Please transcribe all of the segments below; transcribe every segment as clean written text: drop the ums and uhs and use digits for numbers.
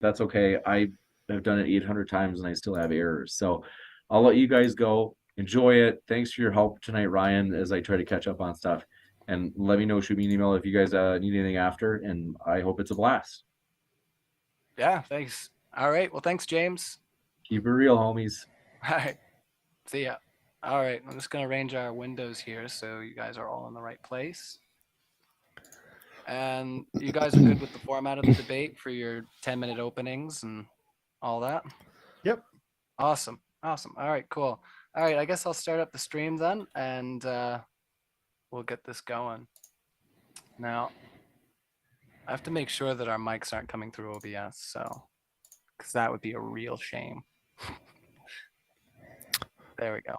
That's okay. I have done it 800 times and I still have errors. So I'll let you guys go. Enjoy it. Thanks for your help tonight, Ryan, as I try to catch up on stuff. And let me know, shoot me an email if you guys need anything after. And I hope it's a blast. Yeah, thanks. All right. Well, thanks, James. Keep it real, homies. All right. See ya. All right. I'm just going to arrange our windows here so you guys are all in the right place. And you guys are good with the format of the debate for your 10-minute openings and all that? Yep. Awesome. Awesome. All right, cool. All right, I guess I'll start up the stream then, and we'll get this going. Now, I have to make sure that our mics aren't coming through OBS, so, because that would be a real shame. There we go.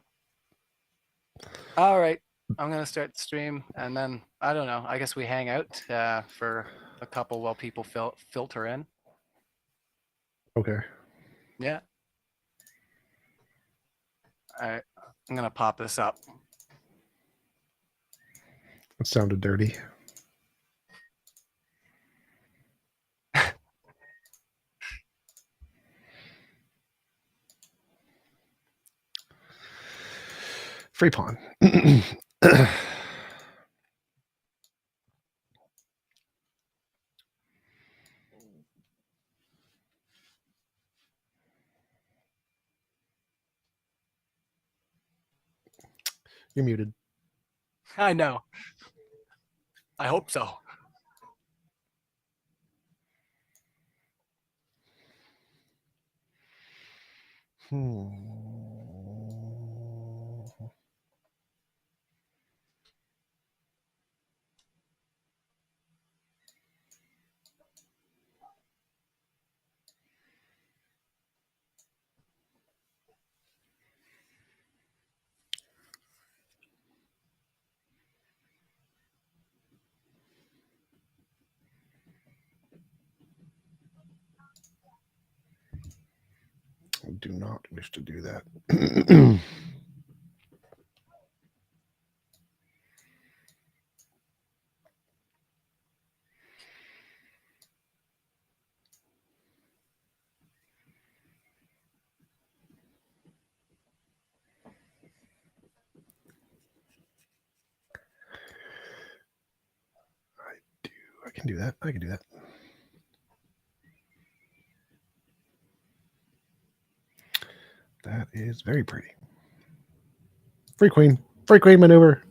All right, I'm going to start the stream, and then, I don't know, I guess we hang out for a couple while people filter in. Okay. Yeah. All right, I'm going to pop this up. That sounded dirty. Free pawn. You're muted. I know. I hope so. I do not wish to do that. I can do that. I can do that. That is very pretty. Free queen. Free queen maneuver.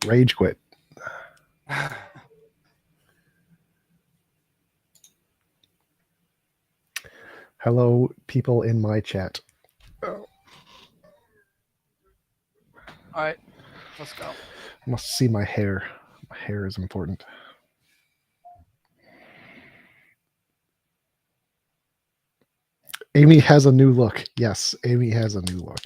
Rage quit. Hello, people in my chat. All right, let's go. I must see my hair. My hair is important. Amy has a new look. Yes, Amy has a new look.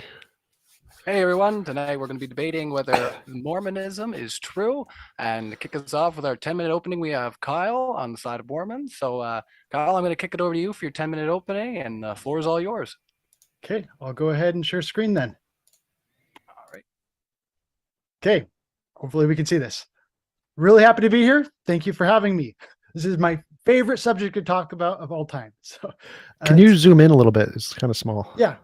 Hey everyone, tonight we're going to be debating whether Mormonism is true. And to kick us off with our 10-minute opening, we have Kyle on the side of Mormon. So Kyle, I'm going to kick it over to you for your 10-minute opening, and the floor is all yours. Okay, I'll go ahead and share screen then. All right. Okay, hopefully we can see this. Really happy to be here. Thank you for having me. This is my favorite subject to talk about of all time. So, can you zoom in a little bit? It's kind of small. Yeah.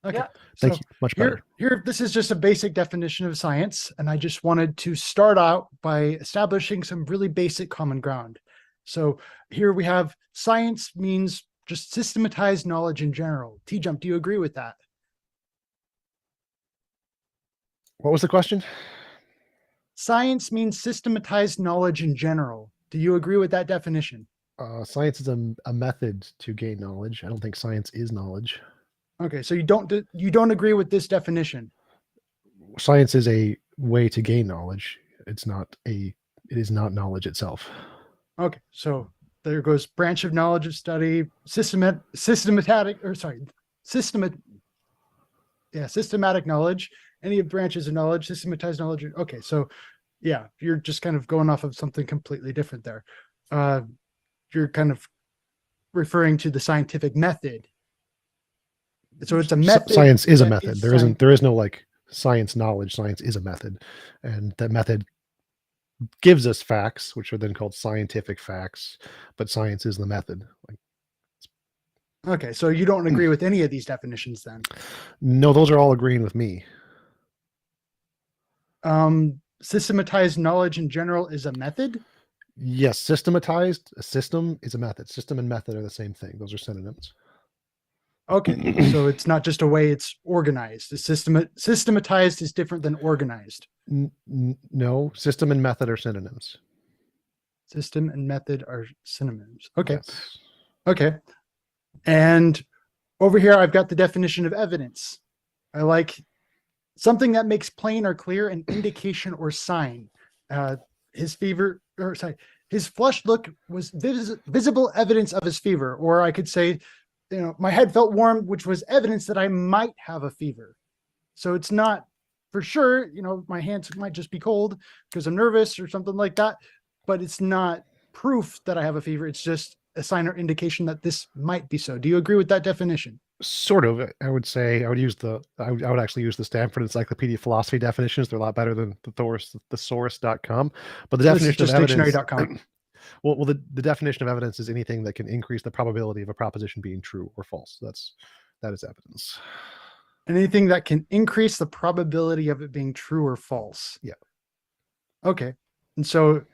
Okay. Yeah. Thank you. Much better. Here, this is just a basic definition of science, and I just wanted to start out by establishing some really basic common ground. So here we have science means just systematized knowledge in general. TJump, do you agree with that? What was the question? Science means systematized knowledge in general. Do you agree with that definition? Science is a method to gain knowledge. I don't think science is knowledge. Okay, so you don't agree with this definition. Science is a way to gain knowledge. It is not knowledge itself. Okay, so there goes branch of knowledge of study, systematic knowledge, any branches of knowledge, systematized knowledge. Okay, so yeah, you're just kind of going off of something completely different there. You're kind of referring to the scientific method. So it's a method. Science is a that method. is There is no like science knowledge. Science is a method, and that method gives us facts, which are then called scientific facts. But science is the method. Like, Okay, so you don't agree with any of these definitions then? no, those are all agreeing with me. Systematized knowledge in general is a method. Yes, systematized. A system is a method. System and method are the same thing. Those are synonyms. Okay, so it's not just a way it's organized. Systematized is different than organized. No, system and method are synonyms. System and method are synonyms. Okay. Yes. Okay. And over here, I've got the definition of evidence. I like something that makes plain or clear an indication or sign. His fever, or sorry, his flushed look was visible evidence of his fever. Or I could say, my head felt warm, which was evidence that I might have a fever. So it's not for sure, my hands might just be cold because I'm nervous or something like that, but it's not proof that I have a fever. It's just a sign or indication that this might be so. Do you agree with that definition? Sort of. I would say I would actually use the Stanford Encyclopedia of Philosophy definitions. They're a lot better than the thesaurus.com. But the definition of evidence, dictionary.com. well, the definition of evidence is anything that can increase the probability of a proposition being true or false. That is evidence. Anything that can increase the probability of it being true or false. Yeah. Okay. And so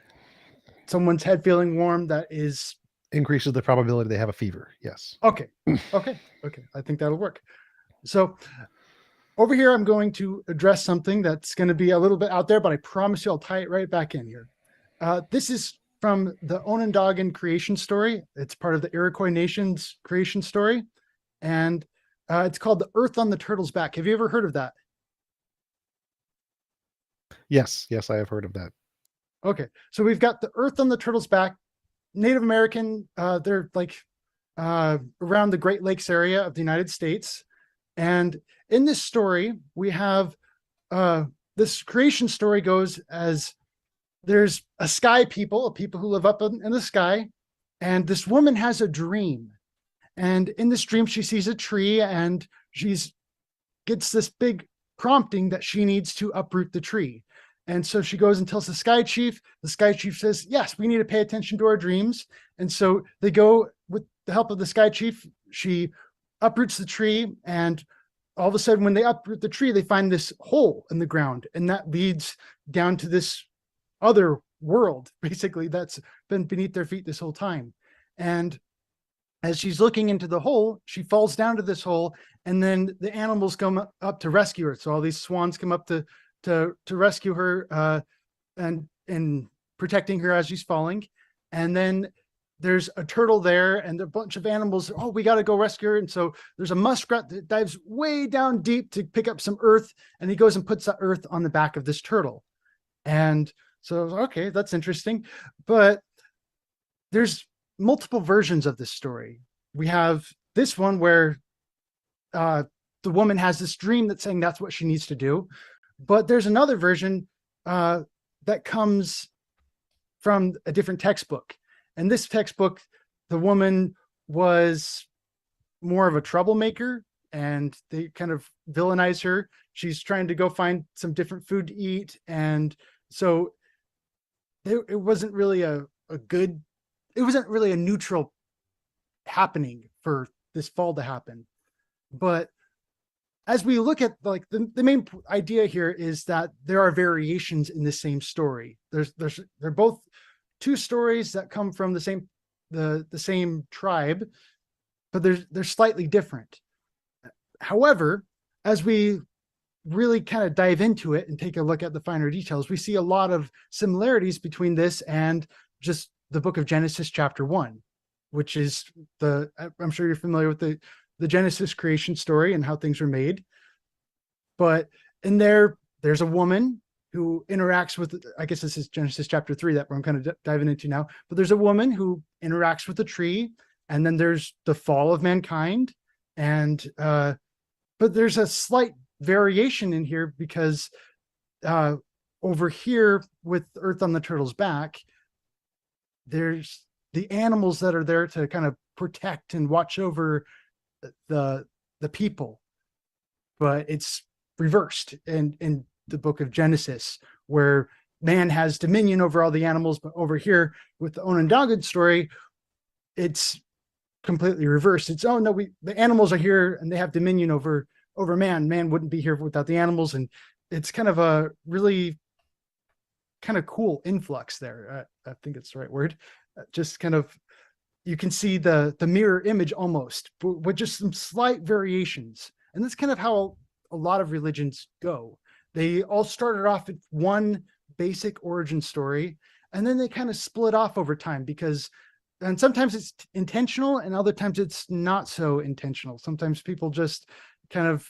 someone's head feeling warm, that is increases the probability they have a fever. Yes. Okay. Okay. I think that'll work. So over here, I'm going to address something that's going to be a little bit out there, but I promise you I'll tie it right back in here. This is from the Onondagan creation story. It's part of the Iroquois Nation's creation story. And it's called The Earth on the Turtle's Back. Have you ever heard of that? Yes, I have heard of that. Okay. So we've got The Earth on the Turtle's Back. Native American, they're like around the Great Lakes area of the United States. And in this story, we have this creation story goes as there's a sky people, people who live up in the sky, and this woman has a dream. And in this dream, she sees a tree and gets this big prompting that she needs to uproot the tree. And so she goes and tells the sky chief. The sky chief says, yes, we need to pay attention to our dreams. And so they go with the help of the sky chief. She uproots the tree. And all of a sudden, when they uproot the tree, they find this hole in the ground. And that leads down to this other world, basically, that's been beneath their feet this whole time. And as she's looking into the hole, she falls down to this hole. And then the animals come up to rescue her. So all these swans come up to rescue her and protecting her as she's falling. And then there's a turtle there and a bunch of animals. Oh, we got to go rescue her. And so there's a muskrat that dives way down deep to pick up some earth. And he goes and puts that earth on the back of this turtle. And so, okay, that's interesting. But there's multiple versions of this story. We have this one where the woman has this dream that's saying that's what she needs to do. But there's another version that comes from a different textbook. And this textbook, the woman was more of a troublemaker and they kind of villainize her. She's trying to go find some different food to eat. And so it wasn't really it wasn't really a neutral happening for this fall to happen. But as we look at like the main idea here is that there are variations in the same story. They're both two stories that come from the same tribe, but they're slightly different. However, as we really kind of dive into it and take a look at the finer details, we see a lot of similarities between this and just the book of Genesis chapter 1, which is I'm sure you're familiar with the Genesis creation story and how things were made. But in there's a woman who interacts with, I guess this is Genesis chapter 3 that I'm kind of diving into now, but there's a woman who interacts with the tree, and then there's the fall of mankind. And, but there's a slight variation in here because over here with Earth on the Turtle's Back, there's the animals that are there to kind of protect and watch over the the people, but it's reversed in the book of Genesis, where man has dominion over all the animals, but over here with the Onondaga story, it's completely reversed. It's, oh no, the animals are here and they have dominion over man. Man wouldn't be here without the animals, and it's kind of a really kind of cool influx there. I think it's the right word. Just kind of, you can see the mirror image almost, but with just some slight variations. And that's kind of how a lot of religions go. They all started off with one basic origin story, and then they kind of split off over time and sometimes it's intentional and other times it's not so intentional. Sometimes people just kind of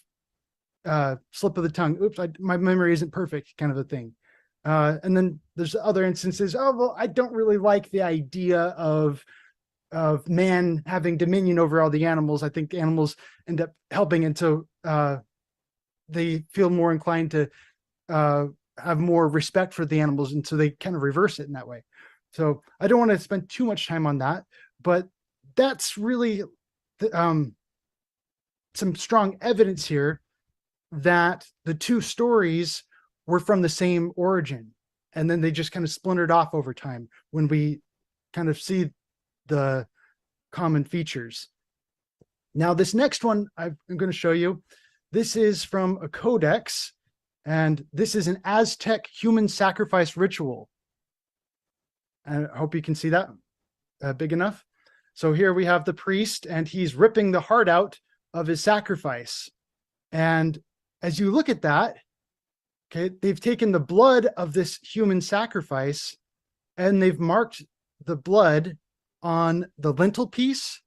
slip of the tongue. Oops, my memory isn't perfect, kind of a thing. And then there's other instances. Oh, well, I don't really like the idea of man having dominion over all the animals. I think animals end up helping, and so they feel more inclined to have more respect for the animals, and so they kind of reverse it in that way. So I don't want to spend too much time on that, but that's really some strong evidence here that the two stories were from the same origin, and then they just kind of splintered off over time when we kind of see the common features. Now, this next one I'm going to show you, this is from a codex, and this is an Aztec human sacrifice ritual. And I hope you can see that big enough. So here we have the priest, and he's ripping the heart out of his sacrifice. And as you look at that, okay, they've taken the blood of this human sacrifice and they've marked the blood on the lintel piece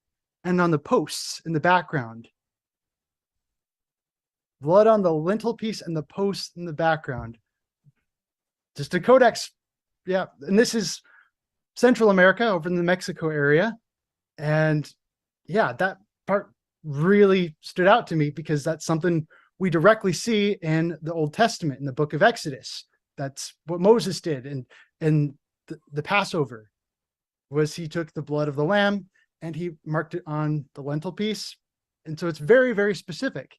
and on the posts in the background. Blood on the lintel piece and the posts in the background. Just a codex. Yeah. And this is Central America, over in the Mexico area. And yeah, that part really stood out to me because that's something we directly see in the Old Testament, in the book of Exodus. That's what Moses did in the Passover, was he took the blood of the lamb and he marked it on the lintel piece. And so it's very, very specific.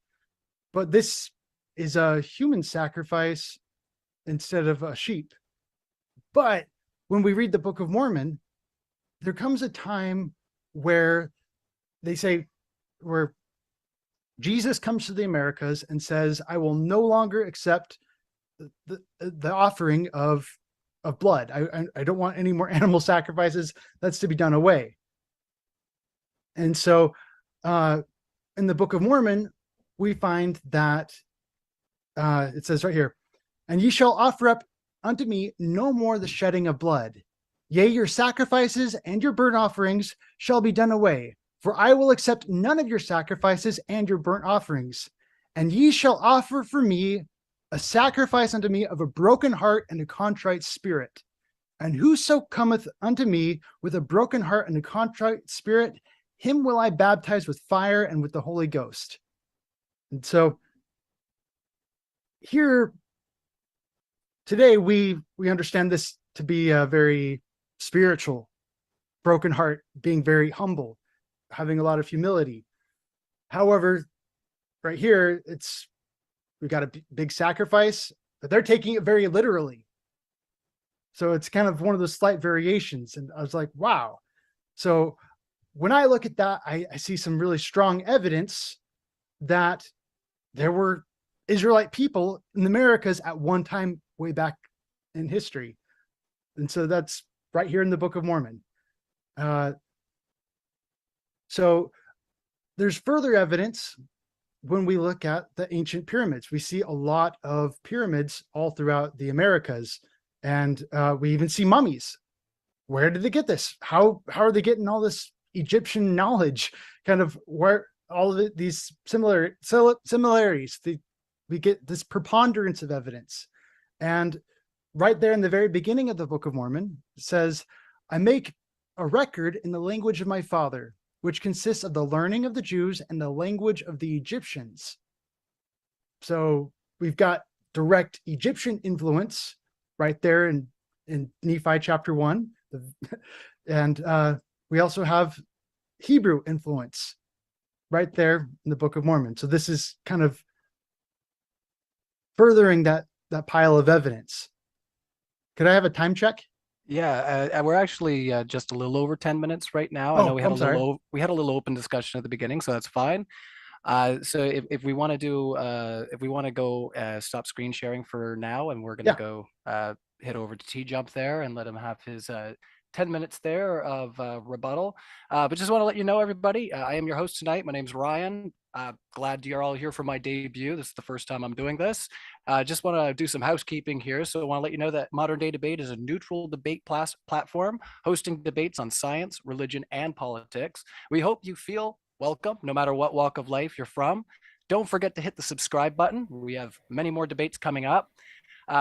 But this is a human sacrifice instead of a sheep. But when we read the Book of Mormon, there comes a time where they say, where Jesus comes to the Americas and says, I will no longer accept the offering of blood. I don't want any more animal sacrifices. That's to be done away. And so in the Book of Mormon, we find that it says right here, and ye shall offer up unto me no more the shedding of blood. Yea, your sacrifices and your burnt offerings shall be done away, for I will accept none of your sacrifices and your burnt offerings. And ye shall offer for me a sacrifice unto me of a broken heart and a contrite spirit. And whoso cometh unto me with a broken heart and a contrite spirit, him will I baptize with fire and with the Holy Ghost. And so here today, we understand this to be a very spiritual, broken heart, being very humble, having a lot of humility. However, right here, we've got a big sacrifice, but they're taking it very literally. So it's kind of one of those slight variations. And I was like, wow. So when I look at that, I see some really strong evidence that there were Israelite people in the Americas at one time way back in history. And so that's right here in the Book of Mormon. So there's further evidence when we look at the ancient pyramids. We see a lot of pyramids all throughout the Americas, and we even see mummies. Where did they get this? How are they getting all this Egyptian knowledge? Kind of where all of these similarities. We get this preponderance of evidence. And right there in the very beginning of the Book of Mormon, it says, I make a record in the language of my father, which consists of the learning of the Jews and the language of the Egyptians. So we've got direct Egyptian influence right there in Nephi chapter 1. And we also have Hebrew influence. right there in the Book of Mormon. So this is kind of furthering that pile of evidence. Could I have a time check? Yeah, we're actually just a little over 10 minutes right now. I know Oh, we had I'm sorry. we had a little open discussion at the beginning, so that's fine. So if we want to do if we want to go stop screen sharing for now, and we're gonna Yeah. go head over to TJump there and let him have his 10 minutes there of rebuttal. But just want to let you know, everybody, I am your host tonight. My name's Ryan. Glad you're all here for my debut. This is the first time I'm doing this. Just want to do some housekeeping here. So I want to let you know that Modern Day Debate is a neutral debate platform hosting debates on science, religion, and politics. We hope you feel welcome, no matter what walk of life you're from. Don't forget to hit the subscribe button. We have many more debates coming up.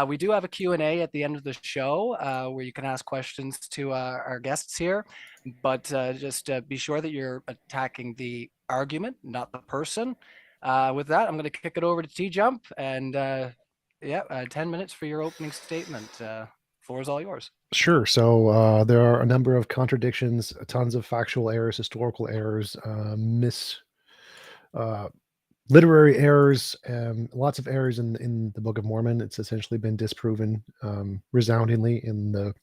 We do have a Q&A at the end of the show where you can ask questions to our guests here, but just be sure that you're attacking the argument, not the person. With that, I'm going to kick it over to TJump, and 10 minutes for your opening statement. Floor is all yours. Sure. So there are a number of contradictions, tons of factual errors, historical errors, literary errors, lots of errors in the Book of Mormon. It's essentially been disproven resoundingly in the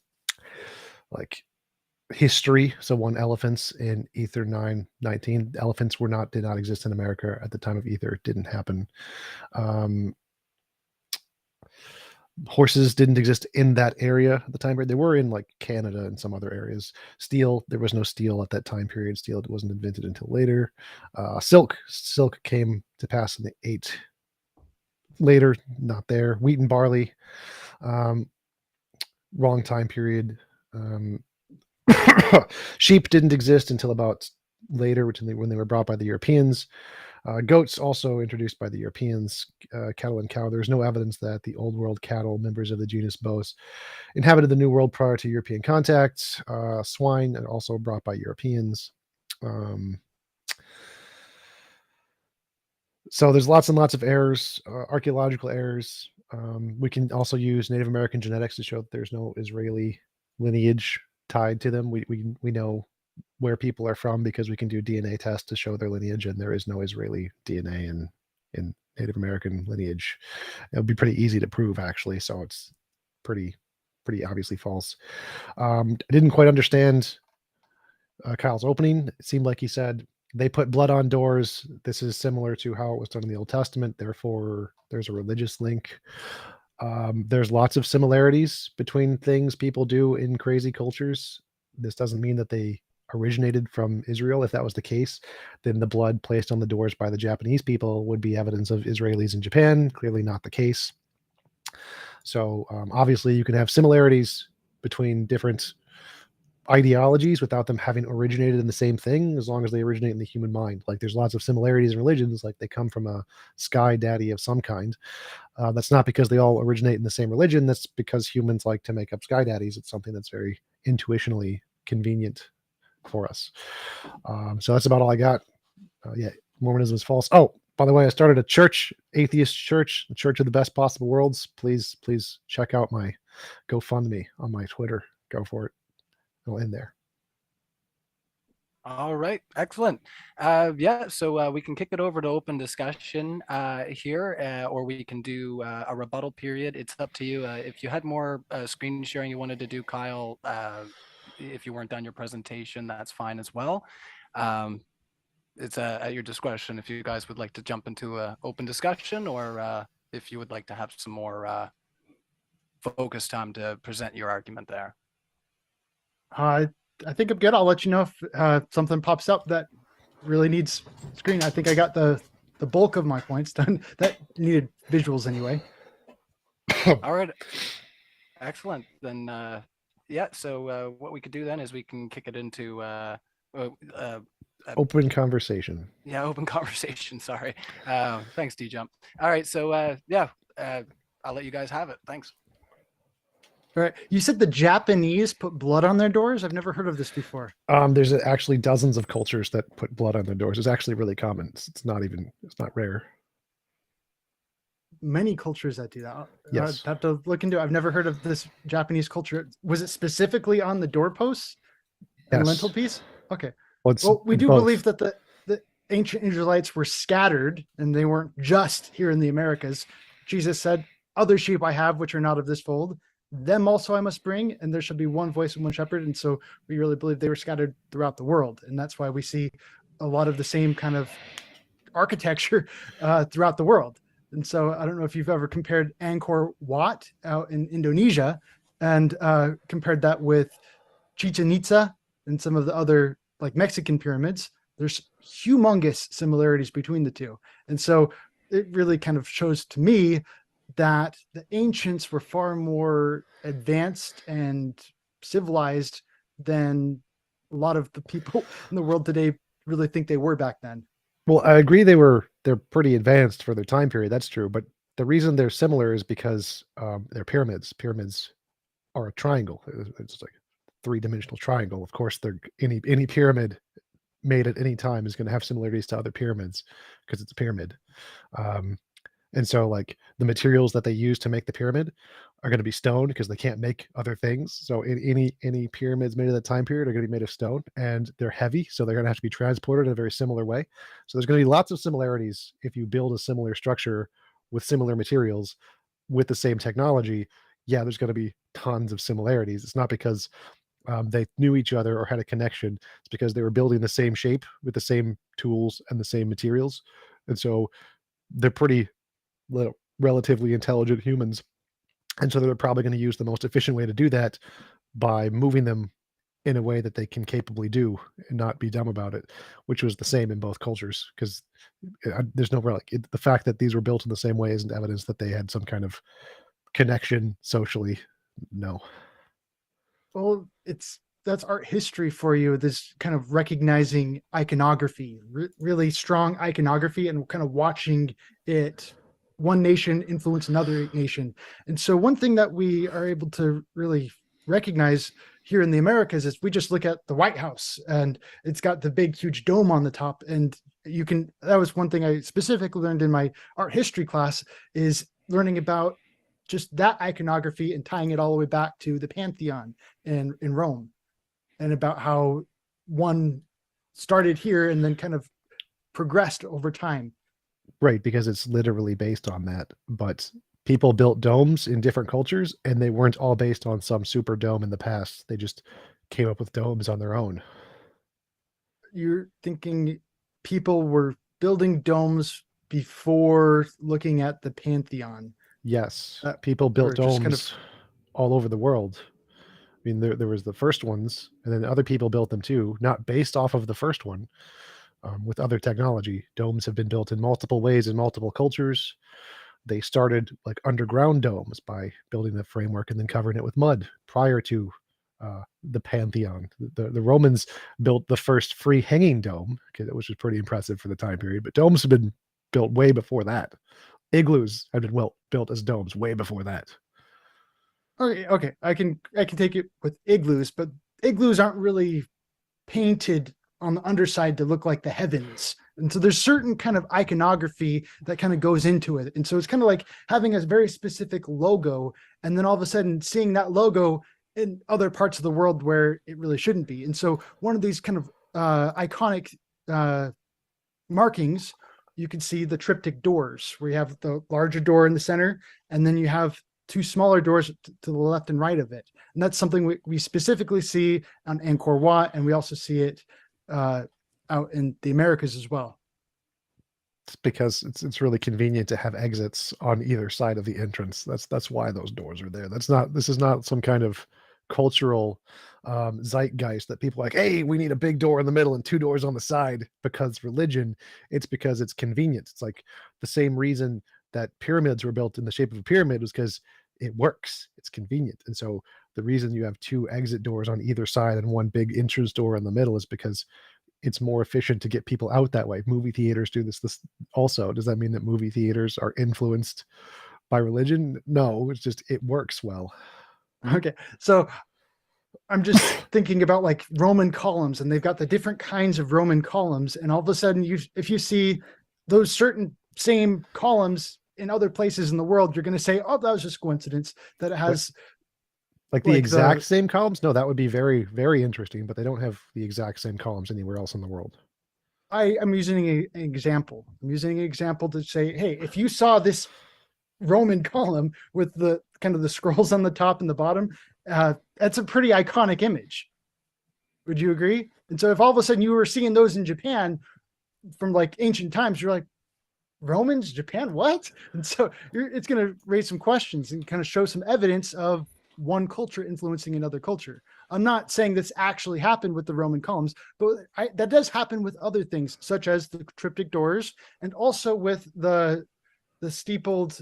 history. So elephants in Ether 9:19. Elephants did not exist in America at the time of Ether. It didn't happen. Horses didn't exist in that area at the time period. They were in Canada and some other areas. Steel, there was no steel at that time period. Steel wasn't invented until later. Silk came to pass in the 8 later, not there. Wheat and barley, wrong time period. Sheep didn't exist until about later, when they were brought by the Europeans. Goats also introduced by the Europeans. Cattle and cow. There's no evidence that the Old World cattle, members of the genus Bos, inhabited the New World prior to European contact. Swine are also brought by Europeans. So there's lots and lots of errors, archaeological errors. We can also use Native American genetics to show that there's no Israeli lineage tied to them. We know where people are from because we can do DNA tests to show their lineage, and there is no Israeli DNA in Native American lineage. It would be pretty easy to prove, actually. So it's pretty obviously false. I didn't quite understand Kyle's opening. It seemed like he said they put blood on doors. This is similar to how it was done in the Old Testament. Therefore, there's a religious link. There's lots of similarities between things people do in crazy cultures. This doesn't mean that they originated from Israel. If that was the case, then the blood placed on the doors by the Japanese people would be evidence of Israelis in Japan. Clearly not the case. So obviously you can have similarities between different ideologies without them having originated in the same thing, as long as they originate in the human mind. There's lots of similarities in religions, they come from a sky daddy of some kind. That's not because they all originate in the same religion. That's because humans like to make up sky daddies. It's something that's very intuitionally convenient for us. So that's about all I got. Mormonism is false. Oh, by the way, I started a church, atheist church, the Church of the Best Possible Worlds. Please check out my GoFundMe on my Twitter. Go for it. It'll end there. All right, excellent. So we can kick it over to open discussion here, or we can do a rebuttal period. It's up to you. If you had more screen sharing you wanted to do, Kyle, if you weren't done your presentation, that's fine as well. It's at your discretion if you guys would like to jump into an open discussion, or if you would like to have some more focus time to present your argument there. I think I'm good. I'll let you know if something pops up that really needs screen. I think I got the bulk of my points done. That needed visuals anyway. All right. Excellent. Then, so what we could do then is we can kick it into open conversation. Yeah, open conversation. Sorry. Thanks, TJump. All right. So, I'll let you guys have it. Thanks. All right. You said the Japanese put blood on their doors? I've never heard of this before. There's actually dozens of cultures that put blood on their doors. It's actually really common. It's not rare. Many cultures that do that. Yes. I have to look into it. I've never heard of this Japanese culture. Was it specifically on the doorposts and Yes. lintel piece? Okay. Well, we do both. believe that the ancient Israelites were scattered and they weren't just here in the Americas, Jesus said, other sheep I have which are not of this fold, them also I must bring, and there shall be one voice and one shepherd. And so we really believe they were scattered throughout the world. And that's why we see a lot of the same kind of architecture throughout the world. And so I don't know if you've ever compared Angkor Wat out in Indonesia and compared that with Chichen Itza and some of the other like Mexican pyramids. There's humongous similarities between the two. And so it really kind of shows to me that the ancients were far more advanced and civilized than a lot of the people in the world today really think they were back then. Well, I agree they're pretty advanced for their time period. That's true, but the reason they're similar is because they're pyramids. Pyramids are a triangle. It's like a three-dimensional triangle. Of course, they're any pyramid made at any time is going to have similarities to other pyramids because it's a pyramid. And so like the materials that they use to make the pyramid are going to be stone because they can't make other things. So any pyramids made at that time period are going to be made of stone, and they're heavy, so they're going to have to be transported in a very similar way. So there's going to be lots of similarities if you build a similar structure with similar materials with the same technology. Yeah, there's going to be tons of similarities. It's not because they knew each other or had a connection. It's because they were building the same shape with the same tools and the same materials. And so they're pretty relatively intelligent humans. And so they're probably going to use the most efficient way to do that by moving them in a way that they can capably do and not be dumb about it, which was the same in both cultures. Because there's no the fact that these were built in the same way isn't evidence that they had some kind of connection socially. No. Well, that's art history for you. This kind of recognizing iconography, really strong iconography, and kind of watching it, one nation influence another nation. And so one thing that we are able to really recognize here in the Americas is we just look at the White House and it's got the big, huge dome on the top. And that was one thing I specifically learned in my art history class, is learning about just that iconography and tying it all the way back to the Pantheon in Rome, and about how one started here and then kind of progressed over time. Right, because it's literally based on that. But people built domes in different cultures, and they weren't all based on some super dome in the past. They just came up with domes on their own. You're thinking people were building domes before looking at the Pantheon? Yes, people built or just domes kind of- all over the world. I mean, there was the first ones, and then other people built them too, not based off of the first one, with other technology. Domes have been built in multiple ways in multiple cultures. They started like underground domes by building the framework and then covering it with mud prior to the Pantheon. The Romans built the first free hanging dome, which was pretty impressive for the time period, but domes have been built way before that. Igloos have been built as domes way before that. Okay, I can take it with igloos, but igloos aren't really painted on the underside to look like the heavens. And so there's certain kind of iconography that kind of goes into it. And so it's kind of like having a very specific logo, and then all of a sudden seeing that logo in other parts of the world where it really shouldn't be. And so one of these kind of iconic markings, you can see the triptych doors, where you have the larger door in the center, and then you have two smaller doors to the left and right of it. And that's something we specifically see on Angkor Wat, and we also see it out in the Americas as well. It's because it's really convenient to have exits on either side of the entrance. That's why those doors are there. This is not some kind of cultural zeitgeist that people are like, hey, we need a big door in the middle and two doors on the side because religion. It's because it's convenient. It's like the same reason that pyramids were built in the shape of a pyramid was because it works. It's convenient. And so the reason you have two exit doors on either side and one big entrance door in the middle is because it's more efficient to get people out that way. Movie theaters do this also. Does that mean that movie theaters are influenced by religion? No, it's just, it works well. Okay. So I'm just thinking about like Roman columns, and they've got the different kinds of Roman columns. And all of a sudden if you see those certain same columns in other places in the world, you're going to say, oh, that was just coincidence that it has like the exact same columns. No, that would be very, very interesting, but they don't have the exact same columns anywhere else in the world. I'm using an example. I'm using an example to say, hey, if you saw this Roman column with the kind of the scrolls on the top and the bottom, that's a pretty iconic image. Would you agree? And so if all of a sudden you were seeing those in Japan from like ancient times, you're like, Romans, Japan, what? And so it's going to raise some questions and kind of show some evidence of one culture influencing another culture. I'm not saying this actually happened with the Roman columns, but that does happen with other things, such as the cryptic doors and also with the steepled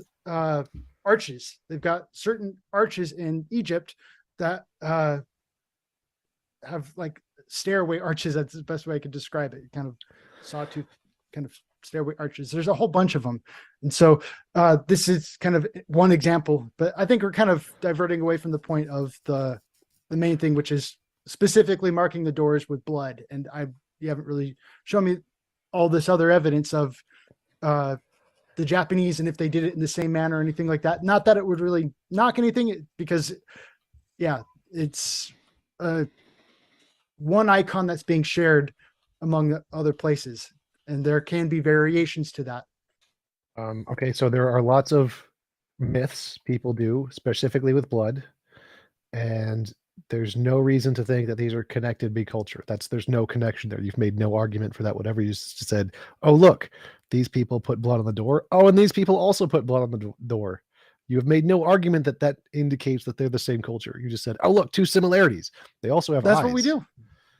arches. They've got certain arches in Egypt that have like stairway arches. That's the best way I could describe it. Kind of sawtooth kind of stairway arches. There's a whole bunch of them. And so this is kind of one example, but I think we're kind of diverting away from the point of the main thing, which is specifically marking the doors with blood. And you haven't really shown me all this other evidence of the Japanese and if they did it in the same manner or anything like that. Not that it would really knock anything, because yeah, it's one icon that's being shared among the other places. And there can be variations to that. Okay, so there are lots of myths people do, specifically with blood, and there's no reason to think that these are connected big culture. There's no connection there. You've made no argument for that. Whatever you just said, oh look, these people put blood on the door. Oh, and these people also put blood on the door. You have made no argument that indicates that they're the same culture. You just said, oh look, two similarities. They also have That's eyes. what we do.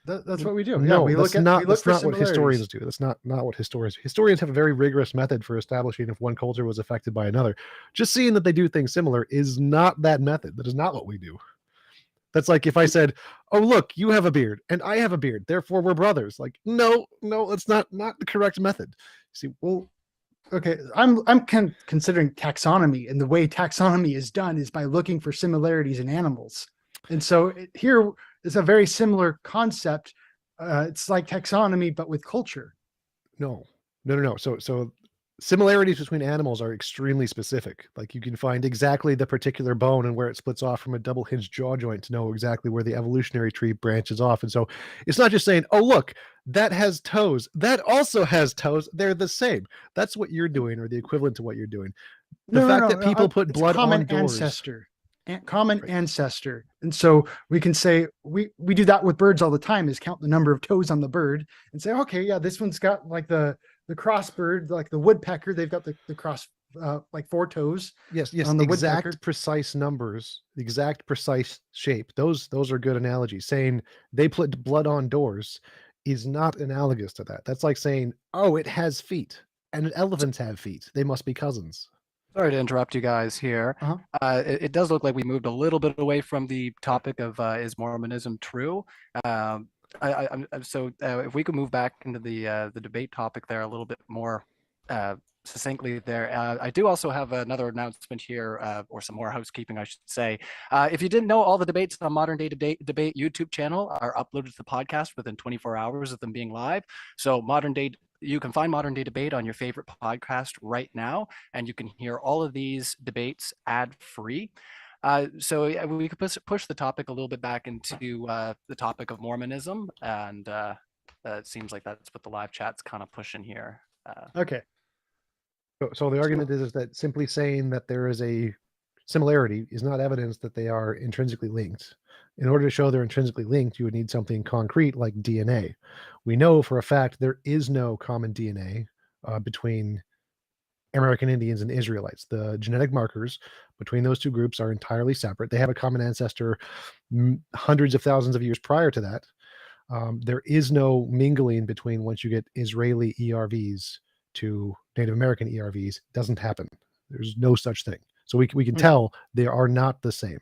That's what we do. No, we that's look not, we look that's for not what historians similarities. do. That's not what historians have a very rigorous method for establishing if one culture was affected by another. Just seeing that they do things similar is not that method. That is not what we do. That's like if I said, oh look, you have a beard and I have a beard, therefore we're brothers. Like, no, that's not the correct method. See, Well, okay, I'm considering taxonomy, and the way taxonomy is done is by looking for similarities in animals. And so here is a very similar concept. It's like taxonomy, but with culture. no. So similarities between animals are extremely specific. Like you can find exactly the particular bone and where it splits off from a double hinged jaw joint to know exactly where the evolutionary tree branches off. And so it's not just saying, oh, look, that has toes. That also has toes. They're the same. That's what you're doing, or the equivalent to what you're doing. The fact that people put It's blood common on doors. ancestor, common Right. ancestor. And so we can say we do that with birds all the time, is count the number of toes on the bird and say, okay, yeah, this one's got like the cross bird, like the woodpecker, they've got the cross like 4 toes. Yes, on the exact woodpecker. precise numbers, exact precise shape. Those are good analogies. Saying they put blood on doors is not analogous to that. That's like saying, oh, it has feet, and elephants have feet. They must be cousins. Sorry to interrupt you guys here. Uh-huh. It does look like we moved a little bit away from the topic of is Mormonism true? So if we could move back into the debate topic there a little bit more succinctly there. I do also have another announcement here, or some more housekeeping, I should say. If you didn't know, all the debates on Modern Day Debate YouTube channel are uploaded to the podcast within 24 hours of them being live. So you can find Modern Day Debate on your favorite podcast right now, and you can hear all of these debates ad-free. So we could push the topic a little bit back into the topic of Mormonism, and it seems like that's what the live chat's kind of pushing here. Okay. So the argument is that simply saying that there is a similarity is not evidence that they are intrinsically linked. In order to show they're intrinsically linked, you would need something concrete like DNA. We know for a fact there is no common DNA between American Indians and Israelites. The genetic markers between those two groups are entirely separate. They have a common ancestor hundreds of thousands of years prior to that. There is no mingling between once you get Israeli ERVs to Native American ERVs. Doesn't happen. There's no such thing. So we can tell they are not the same.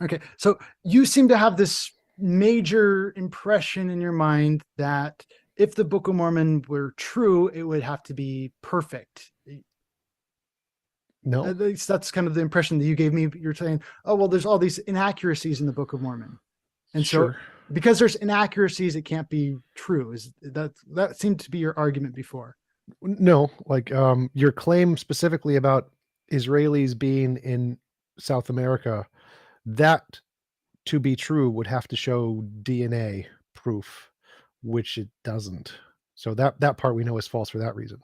Okay. So you seem to have this major impression in your mind that if the Book of Mormon were true, it would have to be perfect. No, At least that's kind of the impression that you gave me. You're saying, oh, well, there's all these inaccuracies in the Book of Mormon. And so sure. because there's inaccuracies, it can't be true. Is that seemed to be your argument before? No, like your claim specifically about Israelis being in South America, that to be true would have to show DNA proof, which it doesn't. So that part we know is false for that reason.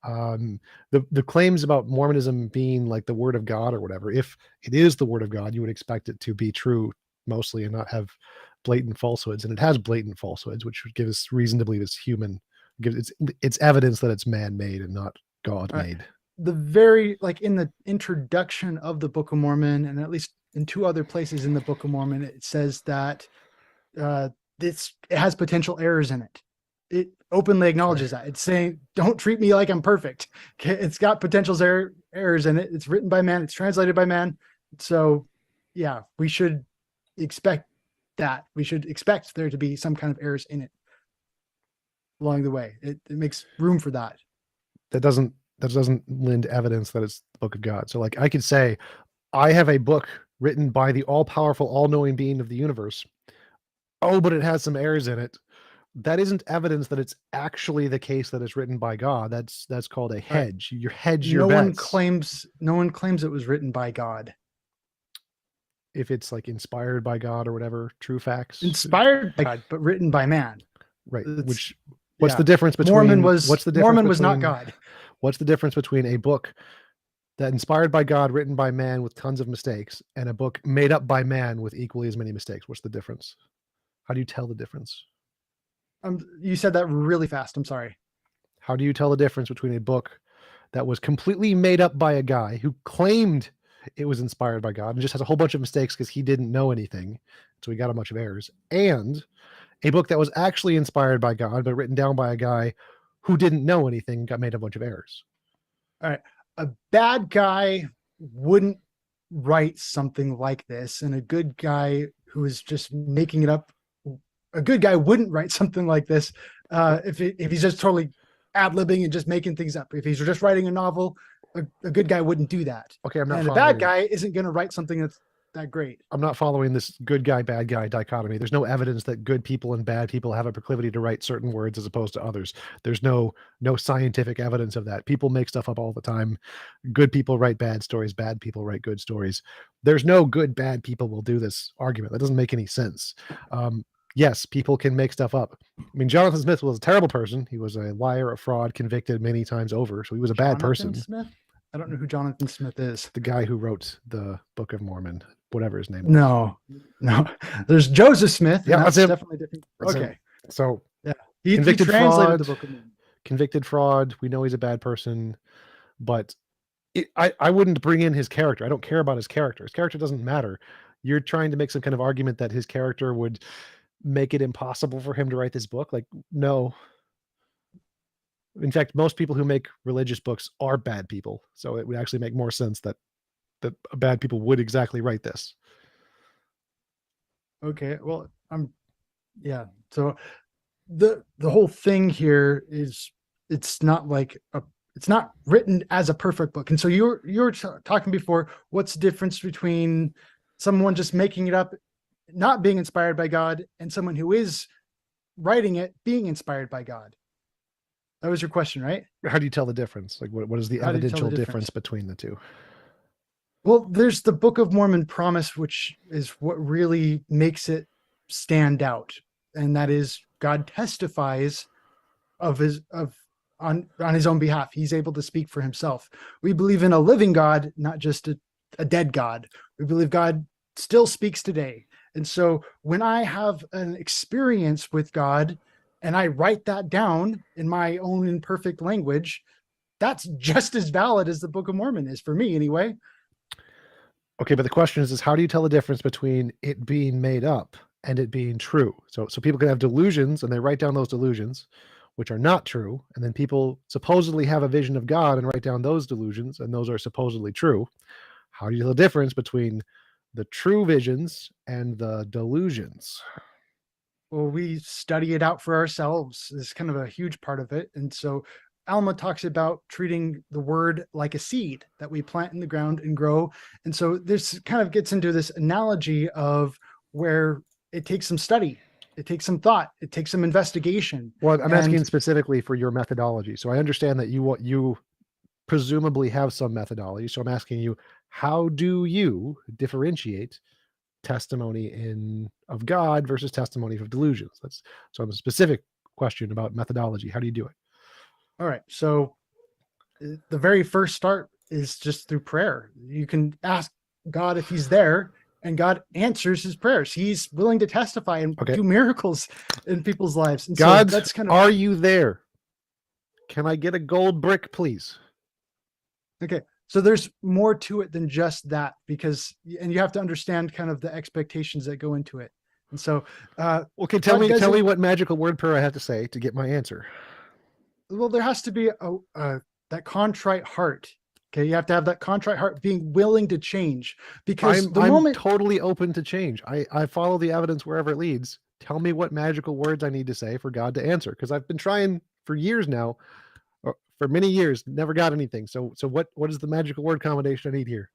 The claims about Mormonism being like the word of God or whatever, if it is the word of God, you would expect it to be true mostly and not have blatant falsehoods. And it has blatant falsehoods, which would give us reason to believe it's human. It's evidence that it's man-made and not God-made. The very, like in the introduction of the Book of Mormon, and at least in 2 other places in the Book of Mormon, it says that it has potential errors in it. It openly acknowledges that. It's saying, don't treat me like I'm perfect. Okay, it's got potential errors in it. It's written by man. It's translated by man. So yeah, we should expect that. We should expect there to be some kind of errors in it along the way. It makes room for that. That doesn't lend evidence that it's the book of God. So like I could say, I have a book written by the all-powerful, all-knowing being of the universe. Oh, but it has some errors in it. That isn't evidence that it's actually the case that it's written by God. That's called a hedge. You hedge your bets. No one claims it was written by God. If it's like inspired by God or whatever, true facts. Inspired by God, but written by man. Right. It's, What's the difference between Mormon was not God. What's the difference between a book that inspired by God, written by man with tons of mistakes, and a book made up by man with equally as many mistakes? What's the difference? How do you tell the difference? You said that really fast. I'm sorry. How do you tell the difference between a book that was completely made up by a guy who claimed it was inspired by God and just has a whole bunch of mistakes because he didn't know anything, so he got a bunch of errors, and a book that was actually inspired by God but written down by a guy who didn't know anything and got made a bunch of errors? All right. A bad guy wouldn't write something like this, and a good guy who is just making it up, a good guy wouldn't write something like this if he's just totally ad-libbing and just making things up. If he's just writing a novel, a good guy wouldn't do that. Okay, I'm not. And a bad guy isn't going to write something that's that great. I'm not following this good guy, bad guy dichotomy. There's no evidence that good people and bad people have a proclivity to write certain words as opposed to others. There's no scientific evidence of that. People make stuff up all the time. Good people write bad stories. Bad people write good stories. There's no good, bad people will do this argument. That doesn't make any sense. Yes, people can make stuff up. I mean, Jonathan Smith was a terrible person. He was a liar, a fraud, convicted many times over. So he was a bad person. Smith? I don't know who Jonathan Smith is. The guy who wrote the Book of Mormon, whatever his name was. No. There's Joseph Smith. Yeah, that's him. Definitely different. That's okay. him. So yeah, he convicted translated fraud, the Book of Mormon. Convicted fraud. We know he's a bad person, but I wouldn't bring in his character. I don't care about his character. His character doesn't matter. You're trying to make some kind of argument that his character would make it impossible for him to write this book. Like, no. In fact, most people who make religious books are bad people. So it would actually make more sense that bad people would exactly write this. Okay. Well, yeah. So the whole thing here is it's not written as a perfect book. And so you were talking before, what's the difference between someone just making it up, not being inspired by God, and someone who is writing it being inspired by God? That was your question, right? How do you tell the difference? Like, what is the evidential difference between the two? Well, there's the Book of Mormon promise, which is what really makes it stand out. And that is God testifies on his own behalf. He's able to speak for himself. We believe in a living God, not just a dead God. We believe God still speaks today. And so when I have an experience with God and I write that down in my own imperfect language, that's just as valid as the Book of Mormon is, for me anyway. Okay, but the question is how do you tell the difference between it being made up and it being true? So people can have delusions and they write down those delusions, which are not true. And then people supposedly have a vision of God and write down those delusions, and those are supposedly true. How do you tell the difference between the true visions and the delusions? Well, we study it out for ourselves. It's kind of a huge part of it. And so Alma talks about treating the word like a seed that we plant in the ground and grow. And so this kind of gets into this analogy of where it takes some study, it takes some thought, it takes some investigation. Well, I'm asking specifically for your methodology. So I understand that you presumably have some methodology. So I'm asking you, how do you differentiate testimony of God versus testimony of delusions? So I'm specific question about methodology. How do you do it? All right. So the very first start is just through prayer. You can ask God if he's there, and God answers his prayers. He's willing to testify and Okay. do miracles in people's lives. And God, so that's kind of are you there? Can I get a gold brick, please? okay. So there's more to it than just that, because, and you have to understand kind of the expectations that go into it. And so, Okay, tell God me doesn't- what magical word prayer I have to say to get my answer. well, there has to be that contrite heart. Okay. You have to have that contrite heart, being willing to change, because the I'm moment totally open to change. I follow the evidence wherever it leads. Tell me what magical words I need to say for God to answer, because I've been trying for years now, or for many years, never got anything. So what is the magical word combination I need here?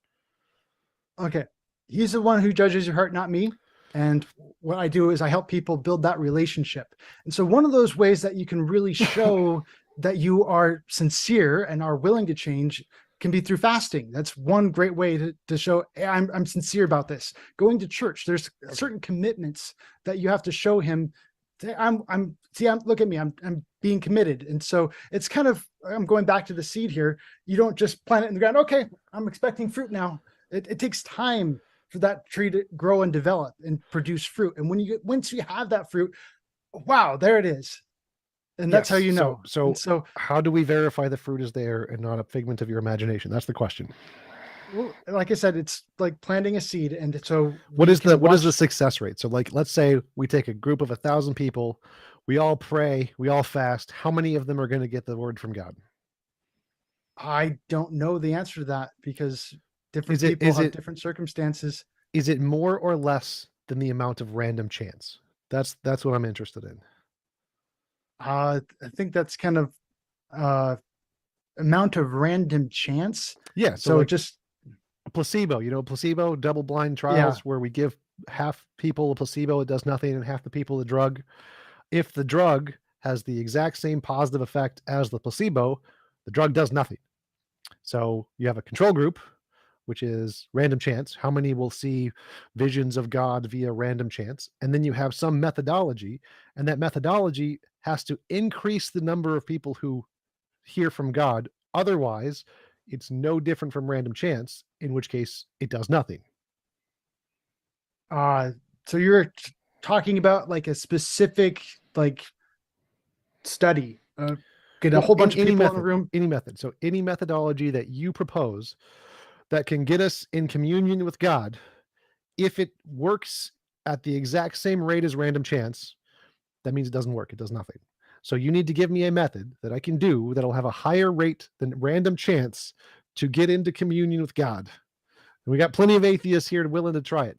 okay, he's the one who judges your heart, not me. And what I do is I help people build that relationship. And so one of those ways that you can really show that you are sincere and are willing to change can be through fasting. That's one great way to show, hey, I'm sincere about this. Going to church, there's certain commitments that you have to show him. Look at me, I'm being committed. And so it's kind of, I'm going back to the seed here. You don't just plant it in the ground. Okay, I'm expecting fruit now. It takes time for that tree to grow and develop and produce fruit. And once you have that fruit, wow, there it is. And that's how Yes, you know. So how do we verify the fruit is there and not a figment of your imagination? That's the question. Well, like I said, it's like planting a seed. And so What is the success rate? So like, let's say we take a group of 1,000 people, we all pray, we all fast. How many of them are going to get the word from God? I don't know the answer to that, because different Is people have it different circumstances. Is it more or less than the amount of random chance? That's what I'm interested in. I think that's kind of amount of random chance. Yeah. So like just a placebo, placebo double-blind trials where we give half people a placebo, it does nothing, and half the people a drug. If the drug has the exact same positive effect as the placebo, the drug does nothing. So you have a control group, which is random chance. How many will see visions of God via random chance? And then you have some methodology, and that methodology has to increase the number of people who hear from God. Otherwise, it's no different from random chance, in which case it does nothing. so you're talking about like a specific like study, get a whole bunch of people in a room. Any method. So any methodology that you propose that can get us in communion with God, if it works at the exact same rate as random chance, that means it doesn't work. It does nothing. So you need to give me a method that I can do that'll have a higher rate than random chance to get into communion with God. And we got plenty of atheists here willing to try it.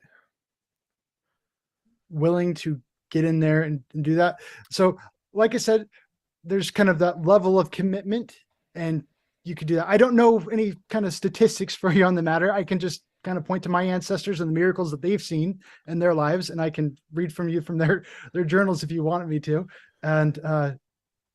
Willing to get in there and do that. So like I said, there's kind of that level of commitment, and you could do that. I don't know any kind of statistics for you on the matter. I can just kind of point to my ancestors and the miracles that they've seen in their lives, and I can read from you from their journals if you wanted me to. And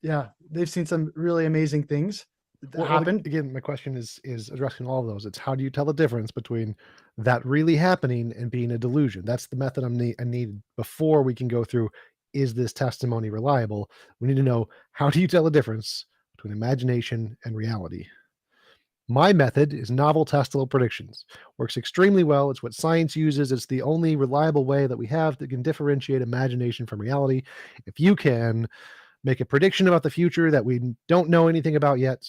yeah, they've seen some really amazing things that happen. Again, my question is addressing all of those. It's how do you tell the difference between that really happening and being a delusion? That's the method I need before we can go through, is this testimony reliable? We need to know, how do you tell the difference between imagination and reality? My method is novel testable predictions. Works extremely well. It's what science uses. It's the only reliable way that we have that can differentiate imagination from reality. If you can make a prediction about the future that we don't know anything about yet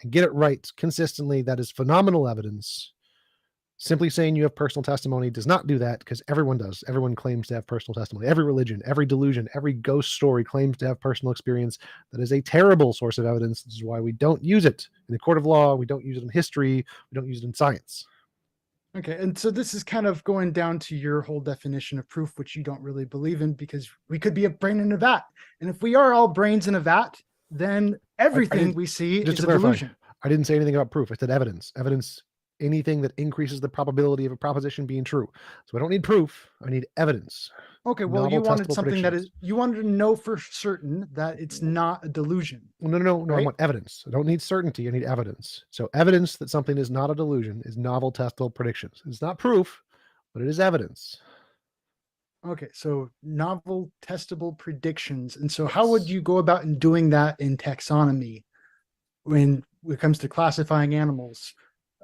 and get it right consistently, that is phenomenal evidence. Simply saying you have personal testimony does not do that, because everyone does. Everyone claims to have personal testimony. Every religion, every delusion, every ghost story claims to have personal experience. That is a terrible source of evidence. This is why we don't use it in the court of law. We don't use it in history. We don't use it in science. Okay. And so this is kind of going down to your whole definition of proof, which you don't really believe in, because we could be a brain in a vat. And if we are all brains in a vat, then everything we see is a delusion. I didn't say anything about proof. I said evidence. Evidence, anything that increases the probability of a proposition being true. So I don't need proof. I need evidence. Okay, well, you wanted something that is, you wanted to know for certain that it's not a delusion. No. Right? I want evidence. I don't need certainty. I need evidence. So evidence that something is not a delusion is novel testable predictions. It's not proof, but it is evidence. Okay, so novel testable predictions. And so how would Yes. you go about in doing that in taxonomy when it comes to classifying animals?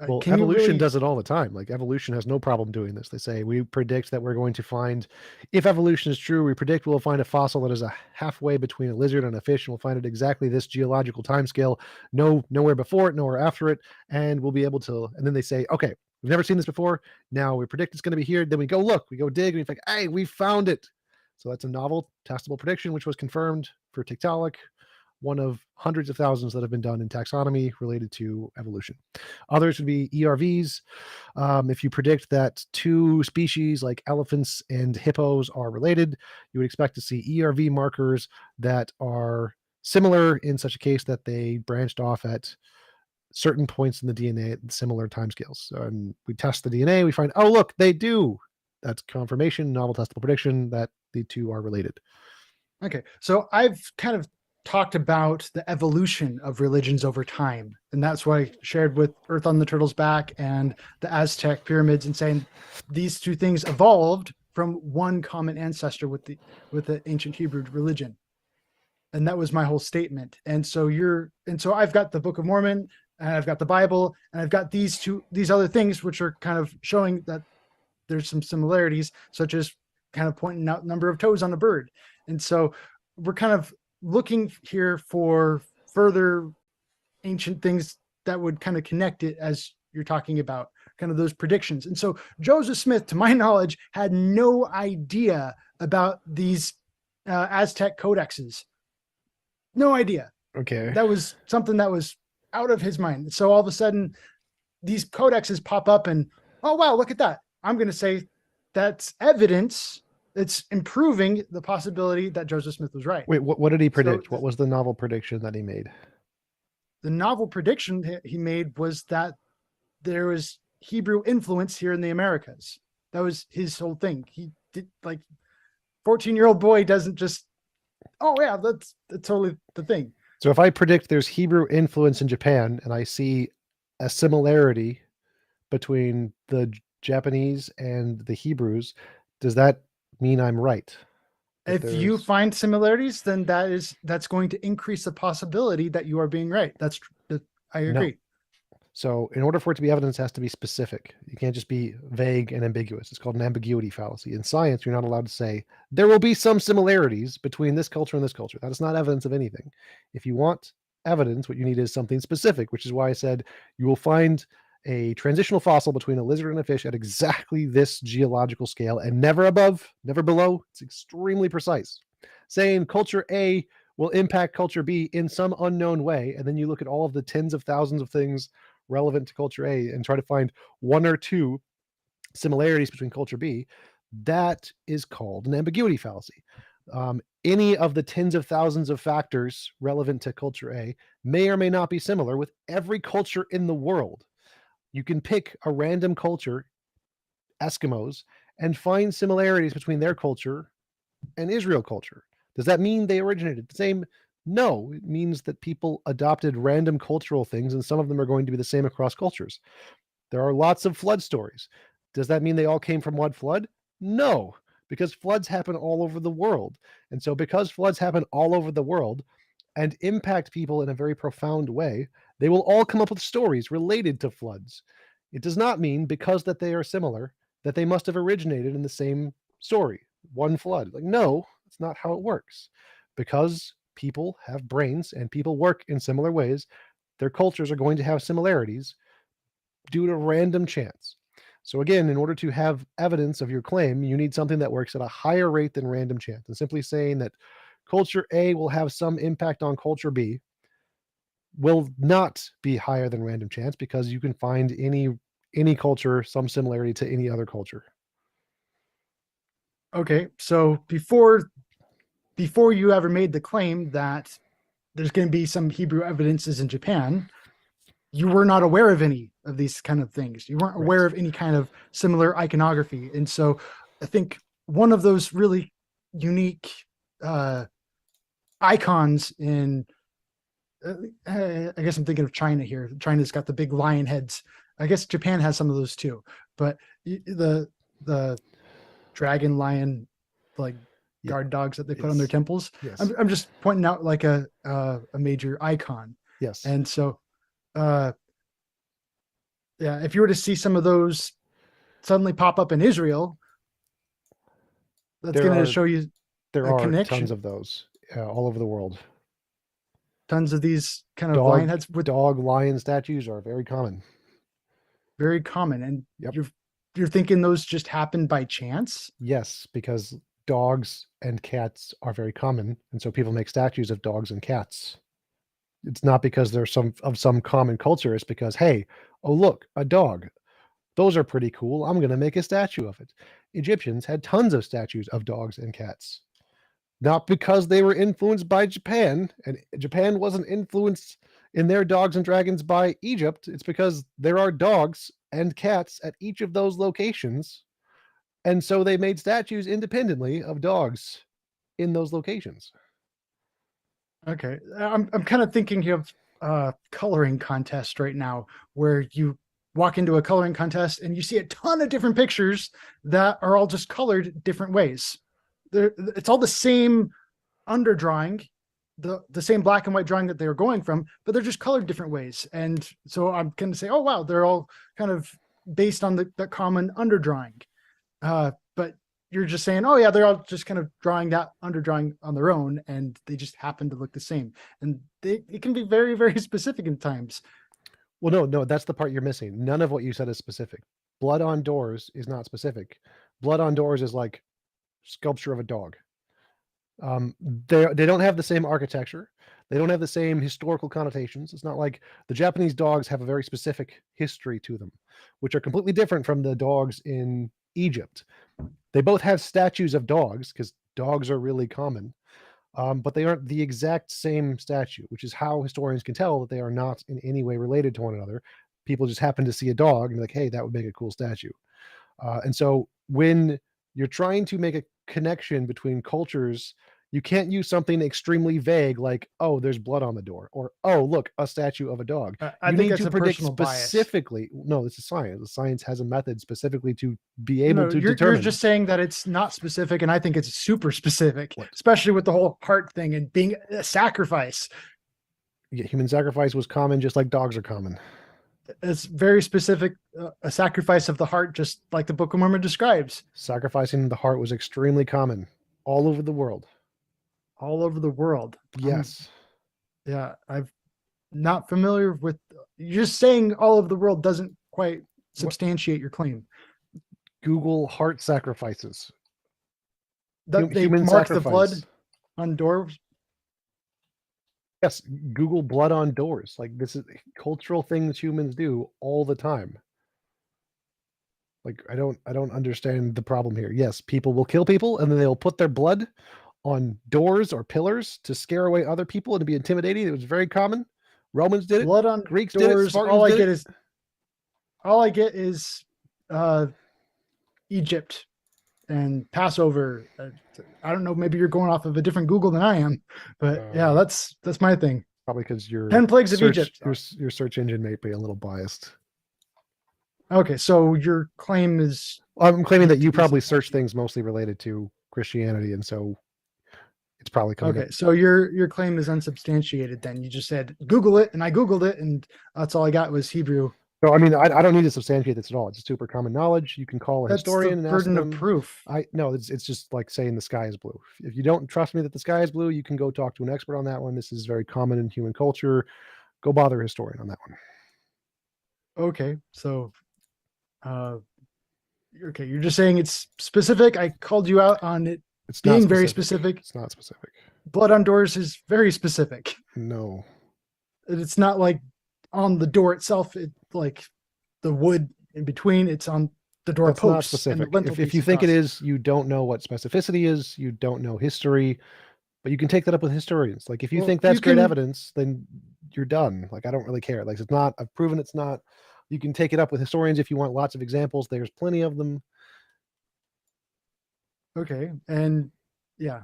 Well, Can you evolution really does it all the time. Like evolution has no problem doing this. They say we predict that we're going to find, if evolution is true, we predict we'll find a fossil that is a halfway between a lizard and a fish, and we'll find it exactly this geological timescale. No, nowhere before it, nowhere after it, and we'll be able to. And then they say, okay, we've never seen this before. Now we predict it's going to be here. Then we go look, we go dig, and we think, hey, we found it. So that's a novel testable prediction, which was confirmed for Tiktaalik, one of hundreds of thousands that have been done in taxonomy related to evolution. Others would be ERVs. If you predict that two species like elephants and hippos are related, you would expect to see ERV markers that are similar in such a case that they branched off at certain points in the DNA at similar timescales. And we test the DNA, we find, oh, look, they do. That's confirmation, novel testable prediction that the two are related. Okay, so I've kind of talked about the evolution of religions over time, and that's why I shared with Earth on the Turtle's Back and the Aztec pyramids, and saying these two things evolved from one common ancestor with the ancient Hebrew religion, and that was my whole statement. And so I've got the Book of Mormon, and I've got the Bible, and I've got these other things which are kind of showing that there's some similarities, such as kind of pointing out number of toes on a bird. And so we're kind of looking here for further ancient things that would kind of connect it, as you're talking about kind of those predictions. And so Joseph Smith, to my knowledge, had no idea about these Aztec codexes. No idea. Okay. That was something that was out of his mind. So all of a sudden, these codexes pop up, and oh wow, look at that. I'm going to say that's evidence. It's improving the possibility that Joseph Smith was right. Wait, what did he predict? So What was the novel prediction that he made? the novel prediction he made was that there was Hebrew influence here in the Americas. That was his whole thing. He did, like, 14-year-old boy doesn't just, oh yeah, that's totally the thing. So if I predict there's Hebrew influence in Japan and I see a similarity between the Japanese and the Hebrews, does that mean I'm right? That If you there's- find similarities, then that's going to increase the possibility that you are being right. I agree. So in order for it to be evidence, it has to be specific. You can't just be vague and ambiguous. It's called an ambiguity fallacy. In science, you're not allowed to say, there will be some similarities between this culture and this culture. That is not evidence of anything. If you want evidence, what you need is something specific, which is why I said you will find a transitional fossil between a lizard and a fish at exactly this geological scale and never above, never below. It's extremely precise. Saying culture A will impact culture B in some unknown way, and then you look at all of the tens of thousands of things relevant to culture A and try to find one or two similarities between culture B, that is called an ambiguity fallacy. Any of the tens of thousands of factors relevant to culture A may or may not be similar with every culture in the world. You can pick a random culture, Eskimos, and find similarities between their culture and Israel culture. Does that mean they originated the same? No, it means that people adopted random cultural things, and some of them are going to be the same across cultures. There are lots of flood stories. Does that mean they all came from one flood? No, because floods happen all over the world. And so, because floods happen all over the world and impact people in a very profound way, they will all come up with stories related to floods. It does not mean because that they are similar that they must have originated in the same story, one flood. Like, no, that's not how it works. Because people have brains and people work in similar ways, their cultures are going to have similarities due to random chance. So again, in order to have evidence of your claim, you need something that works at a higher rate than random chance. And simply saying that culture A will have some impact on culture B will not be higher than random chance, because you can find any culture some similarity to any other culture. Okay, so before you ever made the claim that there's going to be some Hebrew evidences in Japan, you were not aware of any of these kind of things. You weren't aware of any kind of similar iconography. And so I think one of those really unique icons in, I guess I'm thinking of China here. China's got the big lion heads. I guess Japan has some of those too. But the dragon lion like Yeah, guard dogs that they put on their it's- temples. Yes. I'm just pointing out like a major icon. Yes. And so, yeah, if you were to see some of those suddenly pop up in Israel, that's There going to are- show you There a are connection. tons of those all over the world. Tons of these kind of lion heads with Dog lion statues are very common. very common. And Yep. you're thinking those just happened by chance? Yes, because dogs and cats are very common, and so people make statues of dogs and cats. It's not because there's some common culture. It's because, hey, oh look, a dog. Those are pretty cool. I'm going to make a statue of it. Egyptians had tons of statues of dogs and cats. Not because they were influenced by Japan, and Japan wasn't influenced in their dogs and dragons by Egypt. It's because there are dogs and cats at each of those locations. And so they made statues independently of dogs in those locations. Okay. I'm kind of thinking here of coloring contest right now, where you walk into a coloring contest and you see a ton of different pictures that are all just colored different ways. It's all the same underdrawing, the same black and white drawing that they were going from, but they're just colored different ways. And so I'm going to say, oh wow, they're all kind of based on the common underdrawing. But you're just saying, oh yeah, they're all just kind of drawing that underdrawing on their own, and they just happen to look the same. And it can be very, very specific in times. Well, no, that's the part you're missing. None of what you said is specific. Blood on doors is not specific. Blood on doors is like sculpture of a dog. They don't have the same architecture. They don't have the same historical connotations. It's not like the Japanese dogs have a very specific history to them, which are completely different from the dogs in Egypt. They both have statues of dogs because dogs are really common, but they aren't the exact same statue, which is how historians can tell that they are not in any way related to one another. People just happen to see a dog and be like, hey, that would make a cool statue. And so when you're trying to make a connection between cultures, you can't use something extremely vague like, oh, there's blood on the door, or oh, look, a statue of a dog. I You think need that's to a predict personal bias. specifically. No, this is science. The science has a method specifically to be able No, to you're determine. just saying that it's not specific, and I think it's super specific, What? especially with the whole heart thing and being a sacrifice. Yeah, human sacrifice was common, just like dogs are common. It's very specific, a sacrifice of the heart, just like the Book of Mormon describes. Sacrificing the heart was extremely common all over the world. All over the world. Yes. Yeah, I'm not familiar with. You're just saying all over the world doesn't quite substantiate your claim. Google heart sacrifices. That they Human mark the blood sacrifice. on doors. Yes, Google blood on doors. Like, this is cultural things humans do all the time. Like, I don't understand the problem here. Yes, people will kill people and then they'll put their blood on doors or pillars to scare away other people and to be intimidating. It was very common. Romans did it. Blood on Greeks did it. doors. Spartans All I did get it. is Egypt and Passover. I don't know. Maybe you're going off of a different Google than I am, but yeah, that's my thing. Probably because your 10 plagues of Egypt. Your search engine may be a little biased. Okay, so your claim is I'm claiming that you probably search things mostly related to Christianity, and so it's probably coming okay. up. So your claim is unsubstantiated. Then you just said Google it, and I Googled it, and that's all I got was Hebrew. So I mean, I don't need to substantiate this at all. It's super common knowledge. You can call a That's historian the and ask burden them. of proof. It's just like saying the sky is blue. If you don't trust me that the sky is blue, you can go talk to an expert on that one. This is very common in human culture. Go bother a historian on that one. Okay, so okay, you're just saying it's specific. I called you out on it It's not being very specific. It's not specific. Blood on doors is very specific. No. It's not like on the door itself, it like the wood in between, it's on the door That's not posts. And specific. the lintel If you piece think it across. is, you don't know what specificity is. You don't know history, but you can take that up with historians. Like, if you Well, think that's you great can- evidence, then you're done. Like, I don't really care. Like, it's not. I've proven it's not. You can take it up with historians if you want lots of examples. There's plenty of them. Okay, and yeah,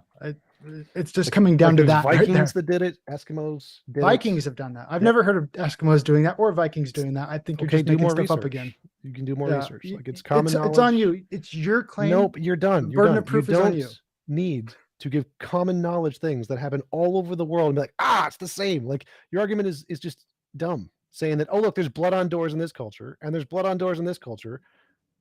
it's just coming down Like, to there's that. Right Vikings there. that did it. Eskimos did Vikings it. have done that. I've Yeah. never heard of Eskimos doing that or Vikings doing that. I think you're Okay, just do making more stuff research. up again. You can do more Yeah, research. Like, it's common knowledge. It's on you. It's your claim. Nope, you're done. The You're burden done. of proof you is on don't, you. need to give common knowledge things that happen all over the world and be like, it's the same. Like your argument is just dumb. Saying that, oh, look, there's blood on doors in this culture and there's blood on doors in this culture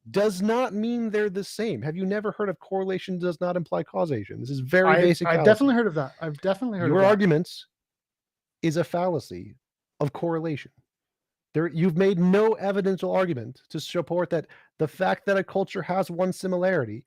does not mean they're the same. Have you never heard of correlation does not imply causation? This is very basic. I've fallacy. definitely heard of that. I've definitely heard Your of that. argument is a fallacy of correlation. You've made no evidential argument to support that the fact that a culture has one similarity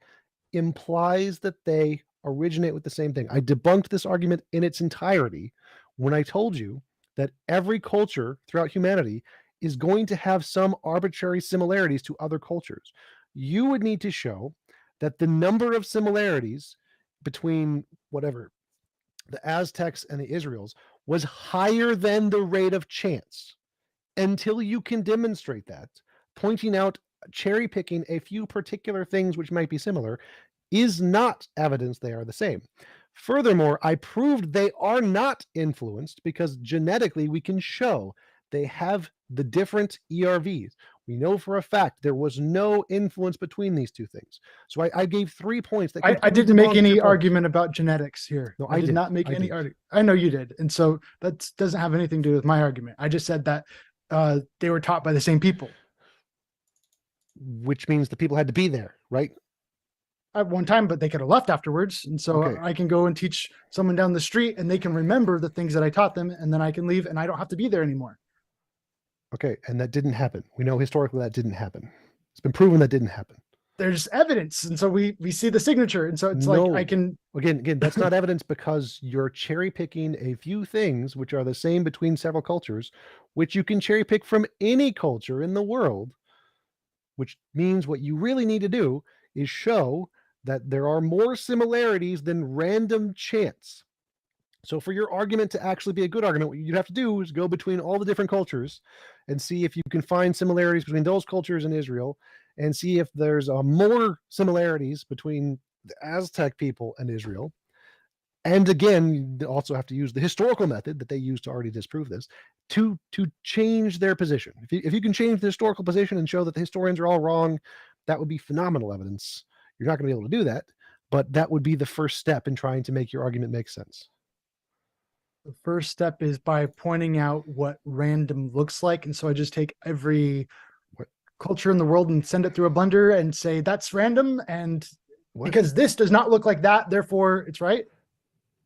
implies that they originate with the same thing. I debunked this argument in its entirety when I told you that every culture throughout humanity is going to have some arbitrary similarities to other cultures. You would need to show that the number of similarities between whatever the Aztecs and the Israels was higher than the rate of chance. Until you can demonstrate that, pointing out, cherry picking a few particular things which might be similar is not evidence they are the same. Furthermore, I proved they are not influenced because genetically we can show they have the different ERVs. We know for a fact there was no influence between these two things. So I gave 3 points that I didn't make any argument about genetics here. No, I did not make any argument. I know you did. And so that doesn't have anything to do with my argument. I just said that they were taught by the same people. Which means the people had to be there, right? At one time, but they could have left afterwards. And so Okay. I can go and teach someone down the street and they can remember the things that I taught them, and then I can leave and I don't have to be there anymore. Okay, and that didn't happen. We know historically that didn't happen. It's been proven that didn't happen. There's evidence. And so we see the signature. And so it's No. like I can Again, that's not evidence because you're cherry picking a few things which are the same between several cultures, which you can cherry pick from any culture in the world, which means what you really need to do is show that there are more similarities than random chance. So for your argument to actually be a good argument, what you'd have to do is go between all the different cultures and see if you can find similarities between those cultures and Israel, and see if there's more similarities between the Aztec people and Israel. And again, you also have to use the historical method that they used to already disprove this to change their position. If you can change the historical position and show that the historians are all wrong, that would be phenomenal evidence. You're not going to be able to do that, but that would be the first step in trying to make your argument make sense. The first step is by pointing out what random looks like. And so I just take every culture in the world and send it through a blender and say, that's random. And because this does not look like that, therefore it's right.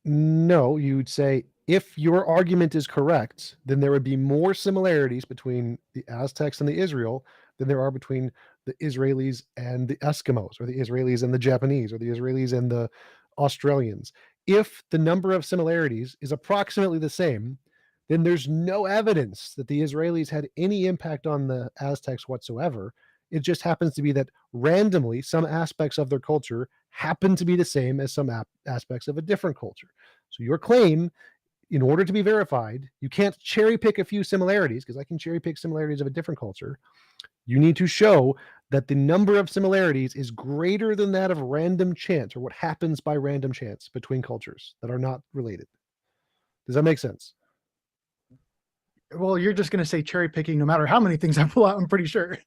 No, you'd say if your argument is correct, then there would be more similarities between the Aztecs and the Israel than there are between the Israelis and the Eskimos, or the Israelis and the Japanese, or the Israelis and the Australians. If the number of similarities is approximately the same, then there's no evidence that the Israelis had any impact on the Aztecs whatsoever. It just happens to be that randomly some aspects of their culture happen to be the same as some aspects of a different culture. So your claim, in order to be verified, you can't cherry pick a few similarities, because I can cherry pick similarities of a different culture. You need to show that the number of similarities is greater than that of random chance, or what happens by random chance between cultures that are not related. Does that make sense? Well, you're just going to say cherry picking no matter how many things I pull out, I'm pretty sure.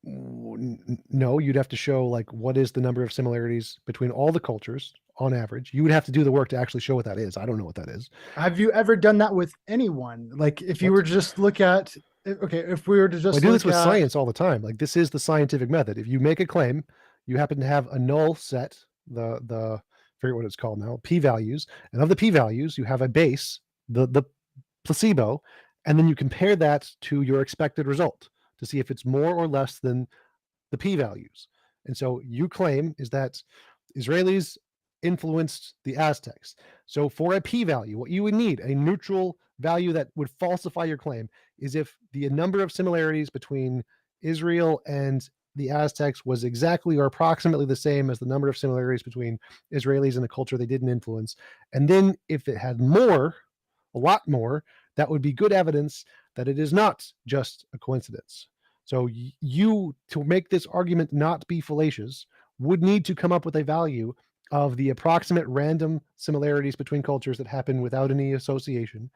No, you'd have to show like what is the number of similarities between all the cultures on average. You would have to do the work to actually show what that is. I don't know what that is. Have you ever done that with anyone? Like if you were to just look at, okay, if we were to just I do this with science all the time. Like this is the scientific method. If you make a claim, you happen to have a null set, the I forget what it's called now, p-values, and of the p-values, you have a base, the placebo, and then you compare that to your expected result to see if it's more or less than the p-values. And so you claim is that Israelis influenced the Aztecs. So for a p-value, what you would need, a neutral value that would falsify your claim, is if the number of similarities between Israel and the Aztecs was exactly or approximately the same as the number of similarities between Israelis and the culture they didn't influence. And then if it had more, a lot more, that would be good evidence that it is not just a coincidence. So you, to make this argument not be fallacious, would need to come up with a value of the approximate random similarities between cultures that happen without any association,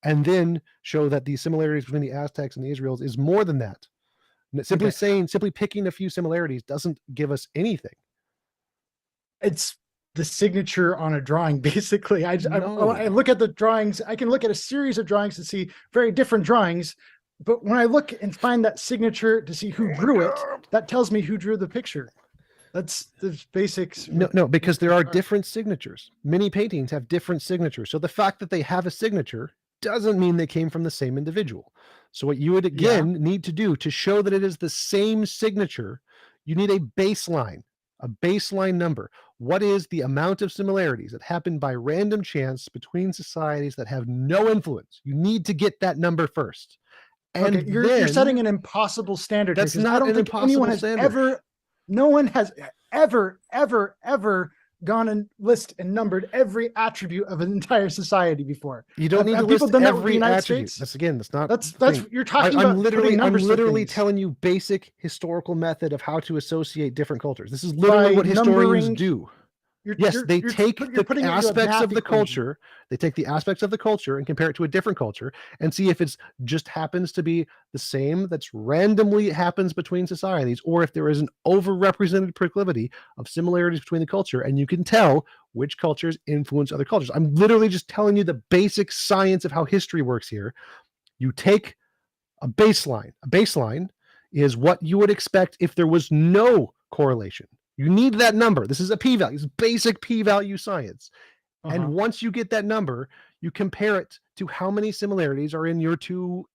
and then show that the similarities between the Aztecs and the Israels is more than that. Simply saying, simply picking a few similarities doesn't give us anything. It's the signature on a drawing. Basically, I No. look at the drawings. I can look at a series of drawings to see very different drawings. But when I look and find that signature to see who drew it, that tells me who drew the picture. That's the basics. No, because there are different signatures. Many paintings have different signatures. So the fact that they have a signature doesn't mean they came from the same individual. So what you would again need to do to show that it is the same signature, you need a baseline number. What is the amount of similarities that happen by random chance between societies that have no influence? You need to get that number first. And okay, you're setting an impossible standard. That's here, 'cause not I don't an think impossible anyone has standard. no one has ever gone and listed and numbered every attribute of an entire society before. You don't need have to list people done that with the every United attribute. States? That's not. That's the thing. you're talking I'm about literally numbers. I'm to literally things. telling you basic historical method of how to associate different cultures. This is literally By what historians numbering- do. You're, Yes, you're- they you're take put- the you're putting it into a aspects math of the equation. culture. They take the aspects of the culture and compare it to a different culture and see if it's just happens to be the same that's randomly happens between societies, or if there is an overrepresented proclivity of similarities between the culture, and you can tell which cultures influence other cultures. I'm literally just telling you the basic science of how history works here. You take a baseline. A baseline is what you would expect if there was no correlation. You need that number. This is a p-value. It's basic p-value science. And once you get that number, you compare it to how many similarities are in your two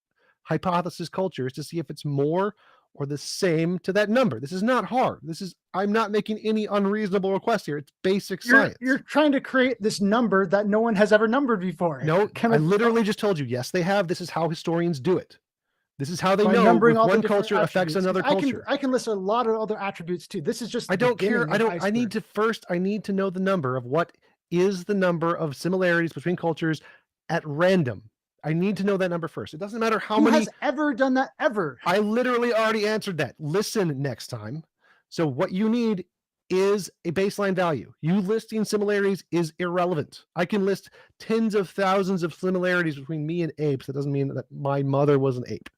hypothesis cultures to see if it's more or the same to that number. This is not hard. I'm not making any unreasonable request here. It's basic science. You're trying to create this number that no one has ever numbered before. No, I literally just told you, yes, they have. This is how historians do it. This is how they know numbering if all the one different culture affects attributes. another culture. I can list a lot of other attributes too. This is just I don't care. I need iceberg. to know the number of what is the number of similarities between cultures at random. I need to know that number first. It doesn't matter how Who many. has ever done that ever? I literally already answered that. Listen next time. So what you need is a baseline value. You listing similarities is irrelevant. I can list tens of thousands of similarities between me and apes. That doesn't mean that my mother was an ape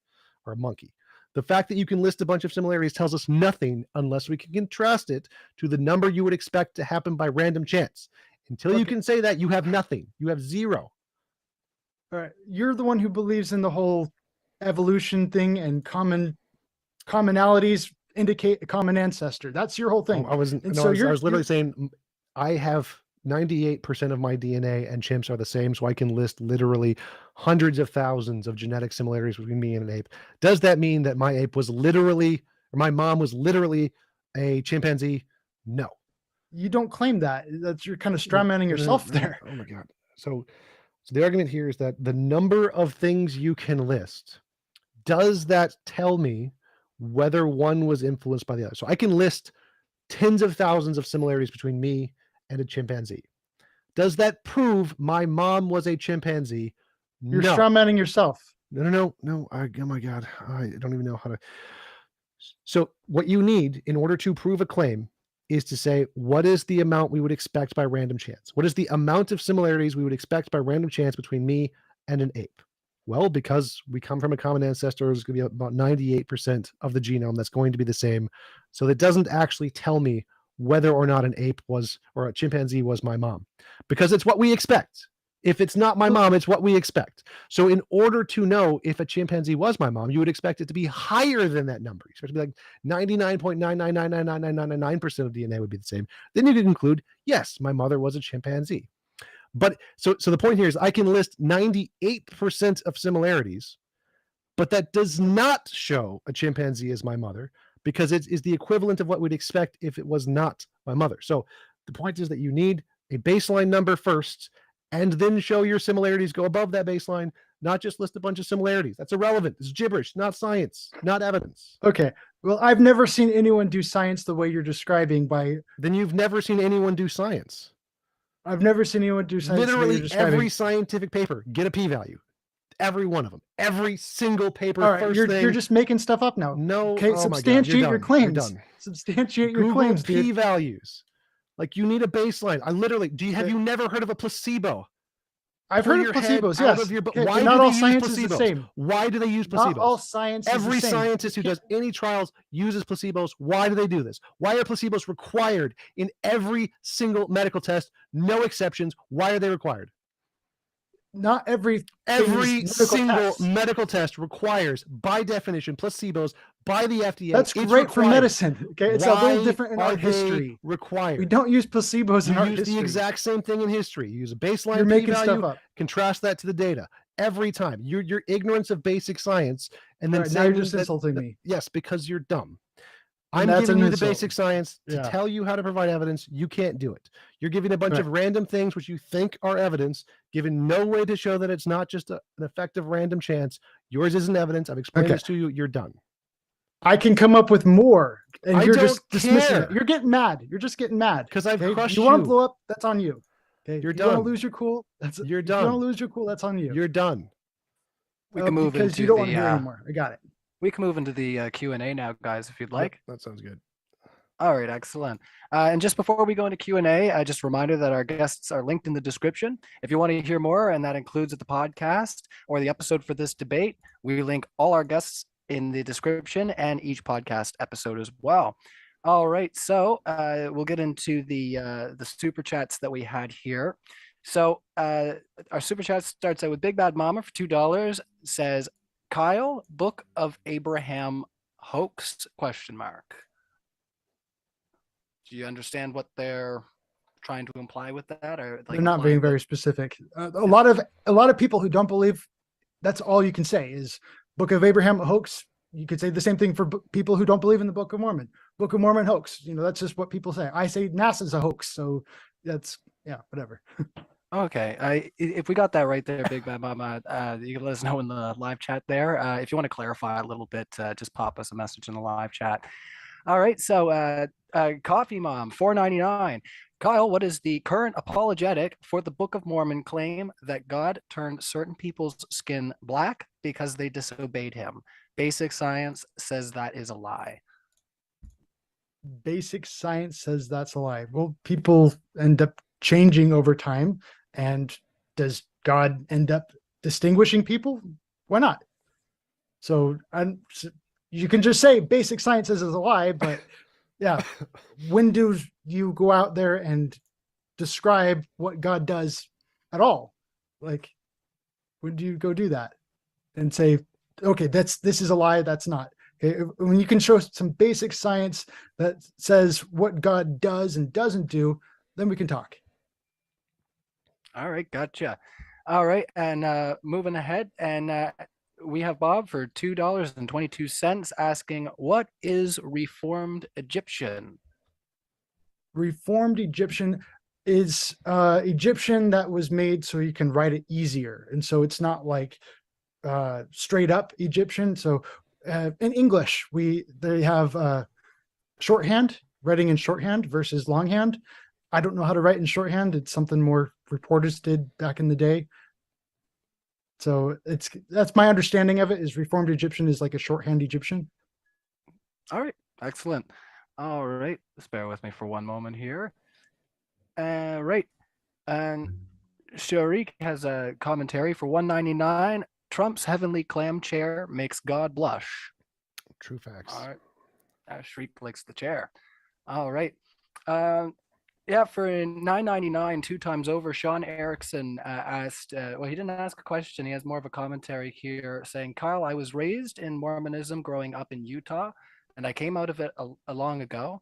or a monkey. The fact that you can list a bunch of similarities tells us nothing unless we can contrast it to the number you would expect to happen by random chance. Until you can say that, you have nothing. You have zero. All right. You're the one who believes in the whole evolution thing and commonalities indicate a common ancestor. That's your whole thing. I was literally saying I have 98% of my DNA and chimps are the same, so I can list literally hundreds of thousands of genetic similarities between me and an ape. Does that mean that my ape was literally, or my mom was literally a chimpanzee? No. You don't claim that. You're kind of strawmanning yourself there. Oh my God. So the argument here is that the number of things you can list, does that tell me whether one was influenced by the other? So I can list tens of thousands of similarities between me and a chimpanzee. Does that prove my mom was a chimpanzee? You're strawmanning yourself. No. Oh my God. I don't even know how to. So what you need in order to prove a claim is to say, what is the amount we would expect by random chance? What is the amount of similarities we would expect by random chance between me and an ape? Well, because we come from a common ancestor, there's going to be about 98% of the genome that's going to be the same. So that doesn't actually tell me whether or not an ape was, or a chimpanzee was my mom, because it's what we expect. If it's not my mom, it's what we expect. So in order to know if a chimpanzee was my mom, you would expect it to be higher than that number. You expect it to be like 99.9999999% of DNA would be the same. Then you could conclude, yes, my mother was a chimpanzee. But so the point here is I can list 98% of similarities, but that does not show a chimpanzee as my mother, because it is the equivalent of what we'd expect if it was not my mother. So the point is that you need a baseline number first, and then show your similarities go above that baseline, not just list a bunch of similarities. That's irrelevant. It's gibberish, not science, not evidence. Okay. Well, I've never seen anyone do science the way you're describing Then you've never seen anyone do science. I've never seen anyone do science. Literally every scientific paper, get a p-value. Every one of them. Every single paper. All right, you're just making stuff up now. No. Okay, substantiate your claims. Substantiate your claims, dude. P-values. Like, you need a baseline. Have you never heard of a placebo? I've pull heard your of head placebos. out Yes. of your Okay, why but do not they all use science is the placebos? same. Why do they use Not all placebos? science is the Every same. scientist who does any trials uses placebos. Why do they do this? Why are placebos required in every single medical test? No exceptions. Why are they required? Not every Every medical single test. medical test requires, by definition, placebos by the FDA. That's It's great for required. medicine. Okay, it's a little Why different in are art they history. required? We don't use placebos in You art use history. the exact same thing in history. You use a baseline You're making stuff p-value, up. contrast that to the data every time. Your ignorance of basic science, and then All right, now you're just saying insulting me. yes, because you're dumb. And I'm that's giving an you the insult. basic science to Yeah. tell you how to provide evidence. You can't do it. You're giving a bunch Right. of random things which you think are evidence, given no way to show that it's not just an effective random chance. Yours isn't evidence. I've explained Okay. this to you. You're done. I can come up with more, and I you're don't just dismissing care. it. You're getting mad. You're just getting mad. Because I've Okay? crushed You want to you. blow up? That's on you. Okay. You're If you want done. to lose your cool? That's You're If you want done. to lose your cool? That's on you. You're done. We can move because into you don't want to the hear anymore. I got it. we can move into the Q&A now, guys, if you'd like. Yep, that sounds good. All right, excellent. And just before we go into Q&A, just a reminder that our guests are linked in the description. If you want to hear more, and that includes the podcast or the episode for this debate, we link all our guests in the description and each podcast episode as well. All right, so we'll get into the super chats that we had here. So our super chat starts out with Big Bad Mama for $2. Says, Kyle, Book of Abraham hoax? ? Do you understand what they're trying to imply with that, or like They're not being implying very specific. A lot of people who don't believe, that's all you can say is Book of Abraham hoax. You could say the same thing for people who don't believe in the Book of Mormon. Book of Mormon hoax. That's just what people say. I say NASA's a hoax, so that's whatever. Okay, if we got that right there, Big Bad Mama, you can let us know in the live chat there. If you want to clarify a little bit, just pop us a message in the live chat. All right, so Coffee Mom, $4.99. Kyle, what is the current apologetic for the Book of Mormon claim that God turned certain people's skin black because they disobeyed him? Basic science says that is a lie. Basic science says that's a lie. Well, people end up changing over time. And does God end up distinguishing people? Why not? So you can just say basic science says it's a lie, but yeah, when do you go out there and describe what God does at all? Like, when do you go do that and say, okay, this is a lie, that's not? Okay, when you can show some basic science that says what God does and doesn't do, then we can talk. All right, gotcha. All right, and moving ahead, and we have Bob for $2.22 asking, what is Reformed Egyptian? Reformed Egyptian is Egyptian that was made so you can write it easier. And so it's not like straight up Egyptian. So in English, they have shorthand, writing in shorthand versus longhand. I don't know how to write in shorthand. It's something more reporters did back in the day. So that's my understanding of it, is Reformed Egyptian is like a shorthand Egyptian. All right, excellent. All right, just bear with me for one moment here. Right, and Sharik has a commentary for $1.99. Trump's heavenly clam chair makes God blush. True facts. All right, Shriek likes the chair. All right. Yeah, for $9.99, 2 times over, Sean Erickson asked, well, he didn't ask a question. He has more of a commentary here saying, Kyle, I was raised in Mormonism growing up in Utah, and I came out of it a long ago.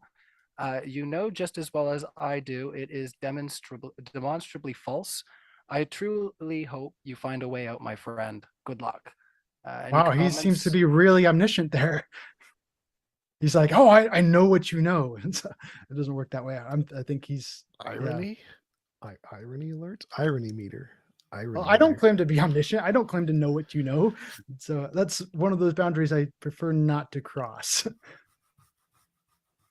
You know just as well as I do, it is demonstrably false. I truly hope you find a way out, my friend. Good luck. Wow, he seems to be really omniscient there. He's like, oh, I know what you know. And so it doesn't work that way. I think he's irony. Yeah. Irony alert. Irony meter. Irony. Well, I don't claim to be omniscient. I don't claim to know what you know. So that's one of those boundaries I prefer not to cross.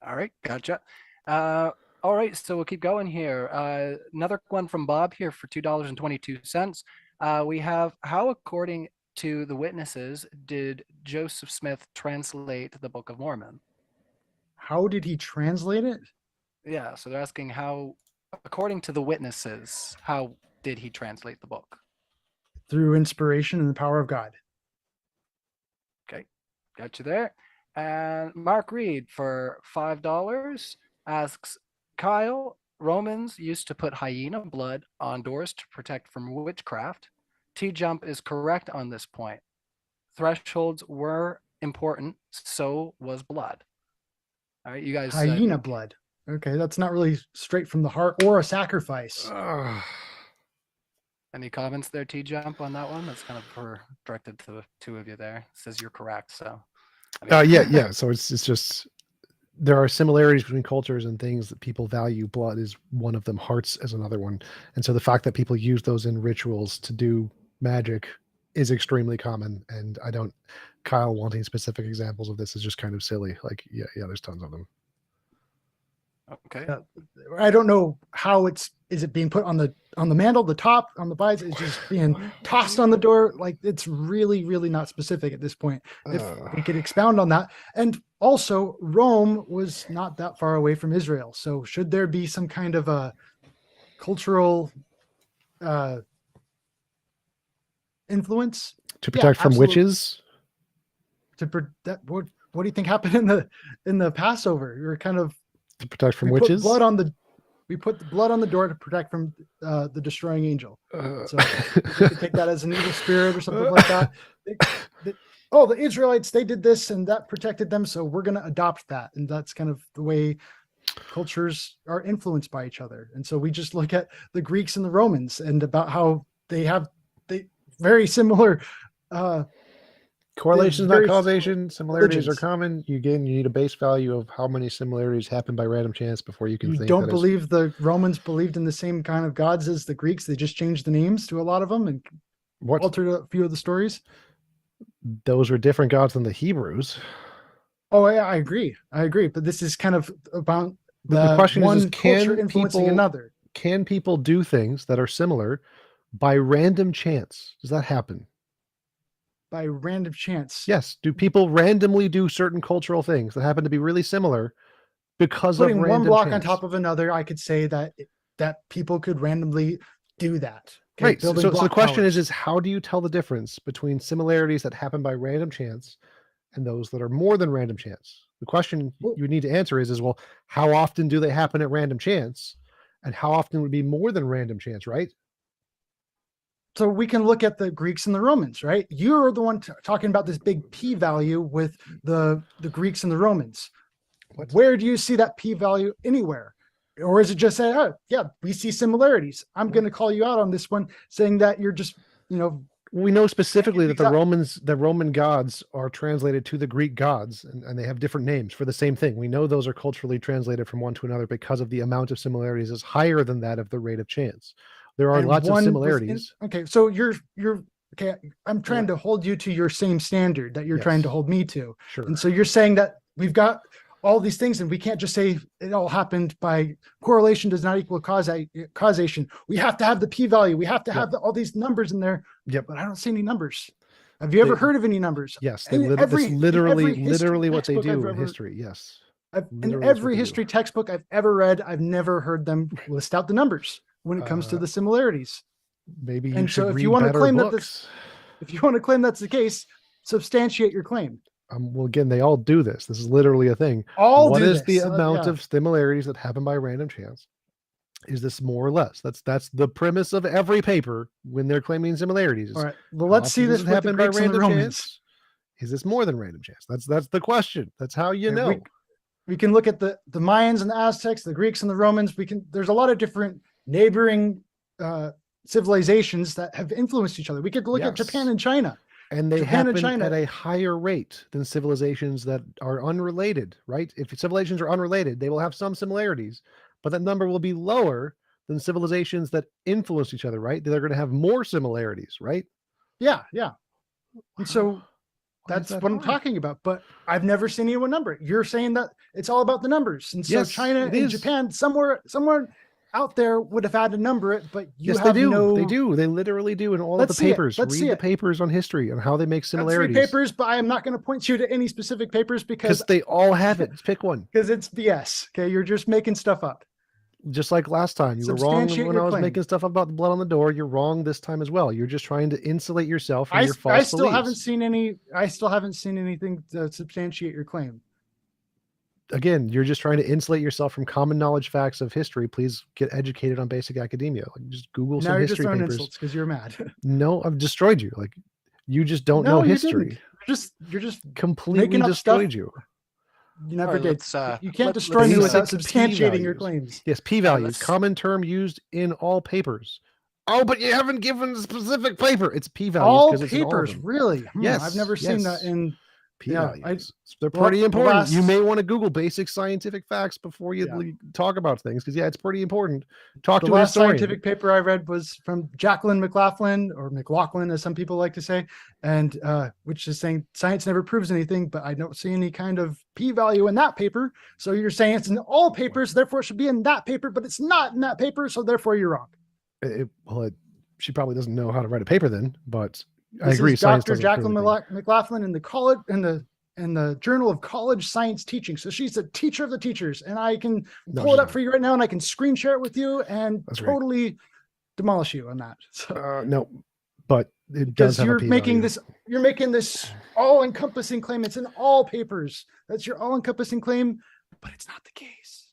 All right, gotcha. All right, so we'll keep going here. Another one from Bob here for $2.22. We have, how according to the witnesses did Joseph Smith translate the Book of Mormon? How did he translate it? Yeah, so they're asking how, according to the witnesses, how did he translate the book? through inspiration and the power of God. Okay, got you there. And Mark Reed for $5 asks, Kyle, Romans used to put hyena blood on doors to protect from witchcraft. TJump is correct on this point. Thresholds were important, so was blood. All right, you guys. Hyena blood. Okay, that's not really straight from the heart or a sacrifice. Any comments there, TJump, on that one? That's kind of directed to the two of you there. It says you're correct, so. I mean- Yeah. So it's just there are similarities between cultures and things that people value. Blood is one of them. Hearts is another one. And so the fact that people use those in rituals to do magic is extremely common. And Kyle wanting specific examples of this is just kind of silly. Like, yeah, there's tons of them. Okay. I don't know how is it being put on the mantle, the top, on the visor? It's just being tossed on the door. Like, it's really, really not specific at this point. If we could expound on that. And also, Rome was not that far away from Israel. So should there be some kind of a cultural influence To protect from absolutely. witches? What do you think happened in the Passover? We were kind of To protect from we witches? We put the blood on the door to protect from the destroying angel. So we could take that as an evil spirit or something like that. The Israelites, they did this and that protected them, so we're going to adopt that. And that's kind of the way cultures are influenced by each other. And so we just look at the Greeks and the Romans and about how they very similar Correlation is not very causation. Similarities are religions. common. You need a base value of how many similarities happen by random chance before you can You think don't that believe the Romans believed in the same kind of gods as the Greeks. They just changed the names to a lot of them and what altered a few of the stories. those are different gods than the Hebrews. Oh, yeah, I agree. But this is kind of about The question one is culture can influencing people another. can people do things that are similar by random chance? Does that happen? By random chance. Yes. Do people randomly do certain cultural things that happen to be really similar because Putting of one random block chance? on top of another, I could say that people could randomly do that. Okay, Right. So building the block question towers. is how do you tell the difference between similarities that happen by random chance and those that are more than random chance? The question Well- you need to answer is well, how often do they happen at random chance? And how often would be more than random chance, right? So we can look at the Greeks and the Romans, right? You're the one talking about this big p value with the Greeks and the Romans. What? Where do you see that p value anywhere? Or is it just say, oh, yeah, we see similarities? I'm going to call you out on this one, saying that you're just, We know specifically that exact- the Roman gods are translated to the Greek gods, and they have different names for the same thing. We know those are culturally translated from one to another because of the amount of similarities is higher than that of the rate of chance. There are and lots of one was similarities. okay, so you're okay. I'm trying to hold you to your same standard that you're trying to Yes. hold me to. Sure. And so you're saying that we've got all these things and we can't just say it all happened by correlation does not equal causation. We have to have the p-value. We have to have all these numbers in there. Yep. But I don't see any numbers. Have you ever heard of any numbers? Yes. And That's literally history what they textbook do I've in ever- history. Yes. In Literally that's what every they do. history textbook I've ever read, I've never heard them list out the numbers when it comes to the similarities. Maybe you And should so if read you want to better claim that books. if you want to claim that's the case, substantiate your claim. Well, again, they all do this. This is literally a thing. All What do is this. the amount Yeah. of similarities that happen by random chance? Is this more or less? That's the premise of every paper when they're claiming similarities. All right. Well, How let's see often does this it with the happen by Greeks and the random Romans. chance? Is this more than random chance? That's the question. That's how you And know. we can look at the Mayans and the Aztecs, the Greeks and the Romans. There's a lot of different neighboring civilizations that have influenced each other. We could look at Yes. Japan and China. And they Japan and happen China- at a higher rate than civilizations that are unrelated, right? If civilizations are unrelated, they will have some similarities, but that number will be lower than civilizations that influence each other, right? They're going to have more similarities, right? Yeah. And so Why is that's that what I'm hard? talking about. But I've never seen anyone number it. You're saying that it's all about the numbers. And so Yes, China it and is. Japan, somewhere out there would have had to number it, but you Yes, have they do. no. They do. They literally do in all Let's of the see it. papers. Let's see Read the it. papers on history and how they make Got 3 similarities. papers, but I am not going to point you to any specific papers because Because they all have it. Pick one. it's BS. Okay, you're just making stuff up. Just like last time, you were wrong Substantiate when your I was claim. making stuff up about the blood on the door. You're wrong this time as well. You're just trying to insulate yourself from I your false I still beliefs. haven't seen any. I still haven't seen anything to substantiate your claim. Again, you're just trying to insulate yourself from common knowledge facts of history. Please get educated on basic academia. Like, just Google Now some you're just history throwing papers. insults because you're mad. No, I've destroyed you. Like, you just don't No, know you history. didn't. You're just Completely making up destroyed stuff. you. You never Alright, did. let's, You can't let- destroy let's, me uh, without P substantiating your values. claims. Yes, p-values, let's- common term used in all papers. Oh, but you haven't given a specific paper. It's p-values All because it's in all of papers, them. really? Yes, I've never seen that yes. in. P-values. They're well, pretty the important. You last- may want to Google basic scientific facts before you Yeah. talk about things because it's pretty important. Talk The to a last historian. scientific paper I read was from Jacqueline McLaughlin, or McLaughlin, as some people like to say, and which is saying science never proves anything, but I don't see any kind of p-value in that paper. So you're saying it's in all papers, therefore it should be in that paper, but it's not in that paper, so therefore you're wrong. She probably doesn't know how to write a paper then, but I This agree. is Science Dr. doesn't prove Jacqueline anything. McLaughlin in the college in the Journal of College Science Teaching. So she's the teacher of the teachers, and I can No, pull she's it up not. for you right now, and I can screen share it with you and That's right. totally demolish you on that. So, No, but it does because have a you're making p-value. you're making this all-encompassing claim. It's in all papers. That's your all-encompassing claim, but it's not the case.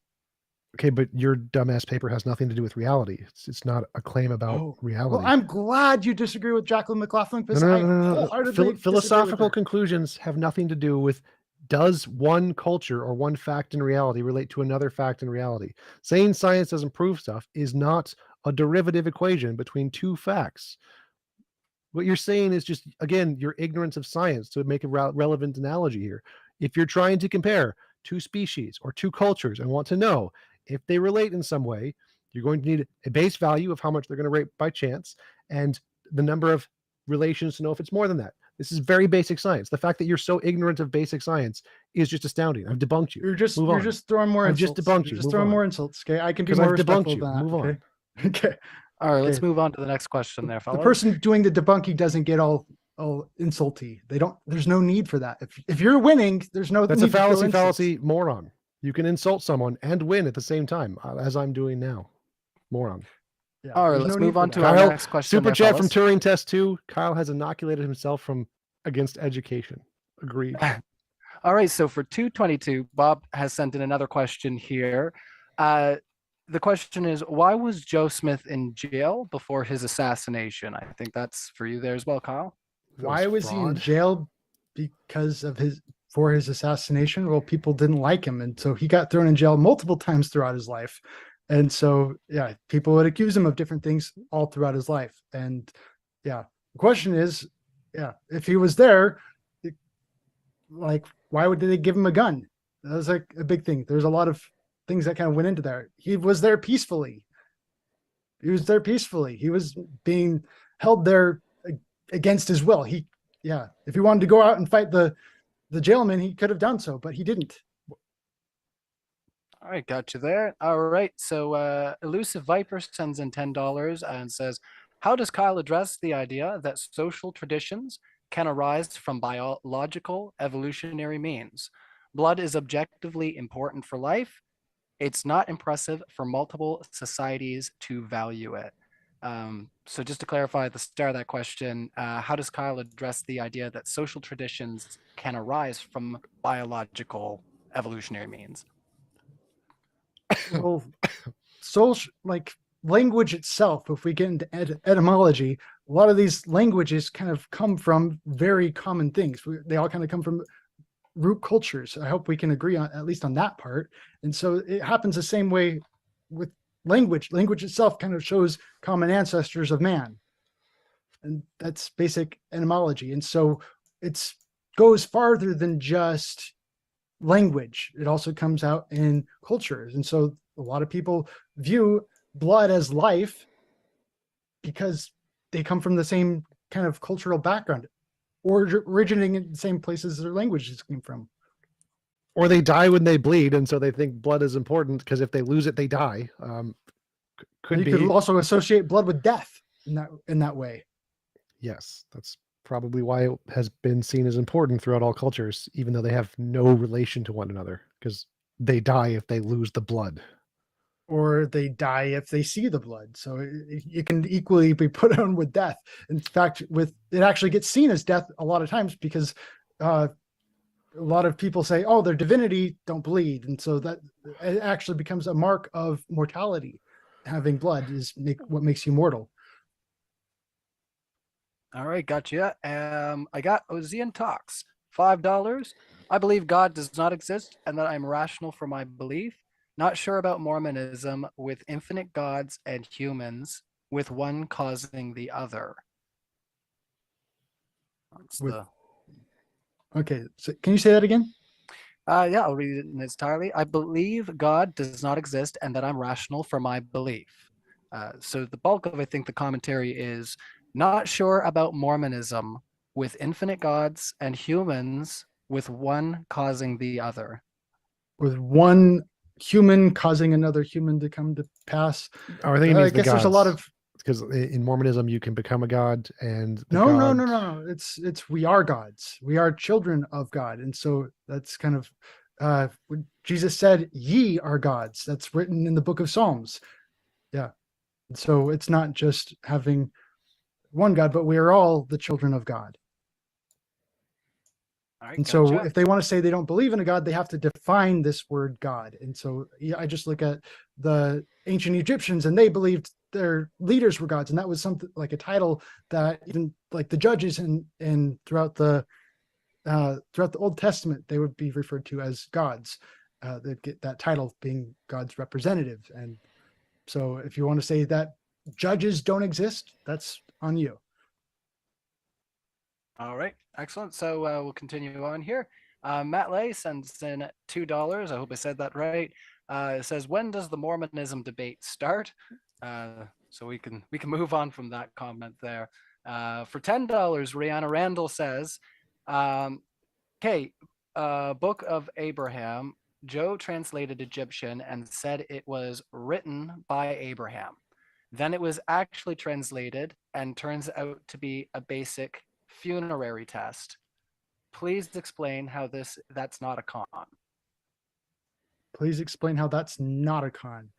Okay, but your dumbass paper has nothing to do with reality. It's not a claim about reality. Well, I'm glad you disagree with Jacqueline McLaughlin because No. I wholeheartedly disagree with Philosophical her. conclusions have nothing to do with does one culture or one fact in reality relate to another fact in reality. Saying science doesn't prove stuff is not a derivative equation between two facts. What you're saying is just, again, your ignorance of science, to make a relevant analogy here. If you're trying to compare two species or two cultures and want to know if they relate in some way, you're going to need a base value of how much they're going to rate by chance and the number of relations to know if it's more than that. This is very basic science. The fact that you're so ignorant of basic science is just astounding. I've debunked you. You're just Move you're on. just throwing more I've just insults. debunked You're you. just Move throwing on. more insults. Okay, I can be 'Cause more I've debunked respectful you. than that. Move on. Okay. Okay. All right, let's Okay. move on to the next question there, The fellas. person doing the debunking doesn't get all insulty. They don't. There's no need for that. If you're winning, there's no That's need a to throw insults. fallacy, moron. You can insult someone and win at the same time, as I'm doing now. Moron. Yeah, All right, there's let's no need move for on that. to our Kyle, next question. Super there, chat from fellas. Turing Test 2. Kyle has inoculated himself against education. Agreed. All right, so for 222, Bob has sent in another question here. The question is, why was Joe Smith in jail before his assassination? I think that's for you there as well, Kyle. Why was he in fraud. jail? Because of for his assassination? Well, people didn't like him, and so he got thrown in jail multiple times throughout his life. And so, yeah, people would accuse him of different things all throughout his life. And yeah, the question is, yeah, if he was there, like, why did they give him a gun? That was like a big thing. There's a lot of things that kind of went into there. He was there peacefully. He was there peacefully. He was being held there against his will. If he wanted to go out and fight the jailman, he could have done so, but he didn't. All right, got you there. All right, so Elusive Viper sends in $10 and says, how does Kyle address the idea that social traditions can arise from biological evolutionary means? Blood is objectively important for life. It's not impressive for multiple societies to value it. So just to clarify at the start of that question, how does Kyle address the idea that social traditions can arise from biological evolutionary means? Well, social, like language itself, if we get into etymology, a lot of these languages kind of come from very common things. They all kind of come from root cultures. I hope we can agree on at least on that part. And so it happens the same way with language. Language itself kind of shows common ancestors of man. And that's basic etymology. And so it goes farther than just language. It also comes out in cultures. And so a lot of people view blood as life because they come from the same kind of cultural background or originating in the same places their languages came from. Or they die when they bleed, and so they think blood is important because if they lose it, they die. Could also associate blood with death in that way. Yes, that's probably why it has been seen as important throughout all cultures, even though they have no relation to one another, because they die if they lose the blood. or they die if they see the blood. So it can equally be put on with death. In fact, with it actually gets seen as death a lot of times because a lot of people say, "Oh, their divinity don't bleed," and so that it actually becomes a mark of mortality. Having blood is what makes you mortal. All right, gotcha. I got Ozian Talks, $5. I believe God does not exist and that I'm rational for my belief. Not sure about Mormonism with infinite gods and humans, with one causing the other. That's With- the Okay, so can you say that again? yeah, I'll read it in its entirety. I believe God does not exist and that I'm rational for my belief. So the bulk of, I think, the commentary is not sure about Mormonism with infinite gods and humans with one causing the other. With one human causing another human to come to pass. Oh, I think it I means the guess there's a lot gods. of Because in Mormonism you can become a god, and the no, no, god. no, no, no. It's we are gods. We are children of God, and so that's kind of when Jesus said, "Ye are gods." That's written in the book of Psalms. Yeah, so it's not just having one God, but we are all the children of God. All right, And so gotcha. if they want to say they don't believe in a God, they have to define this word God. And so yeah, I just look at the ancient Egyptians and they believed their leaders were gods. And that was something like a title that even like the judges and throughout the Old Testament, they would be referred to as gods. They'd get that title being God's representative. And so if you want to say that judges don't exist, that's on you. All right, excellent. So we'll continue on here. Matt Lay sends in $2. I hope I said that right. It says, "When does the Mormonism debate start?" So we can move on from that comment there. For $10, Rihanna Randall says, "Okay, Book of Abraham. Joe translated Egyptian and said it was written by Abraham. Then it was actually translated and turns out to be a basic funerary test. Please explain how that's not a con." Please explain how that's not a con.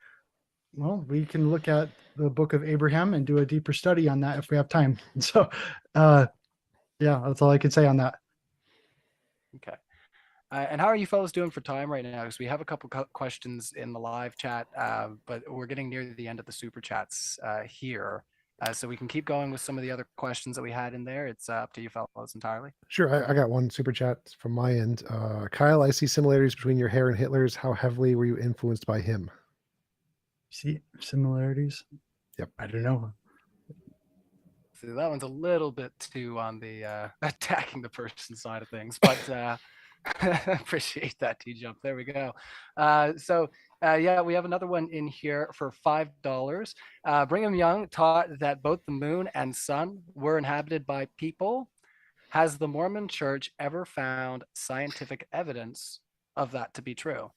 Well, we can look at the book of Abraham and do a deeper study on that if we have time. So, yeah, that's all I can say on that. Okay. And how are you fellows doing for time right now? Because we have a couple questions in the live chat, but we're getting near the end of the super chats here. So we can keep going with some of the other questions that we had in there. It's up to you fellows entirely. Sure, I got one super chat from my end. Kyle, I see similarities between your hair and Hitler's. How heavily were you influenced by him? See similarities? Yep. I don't know. So that one's a little bit too on the attacking the person side of things, but appreciate that, TJump. There we go. Yeah, we have another one in here for $5. Brigham Young taught that both the moon and sun were inhabited by people. Has the Mormon Church ever found scientific evidence of that to be true?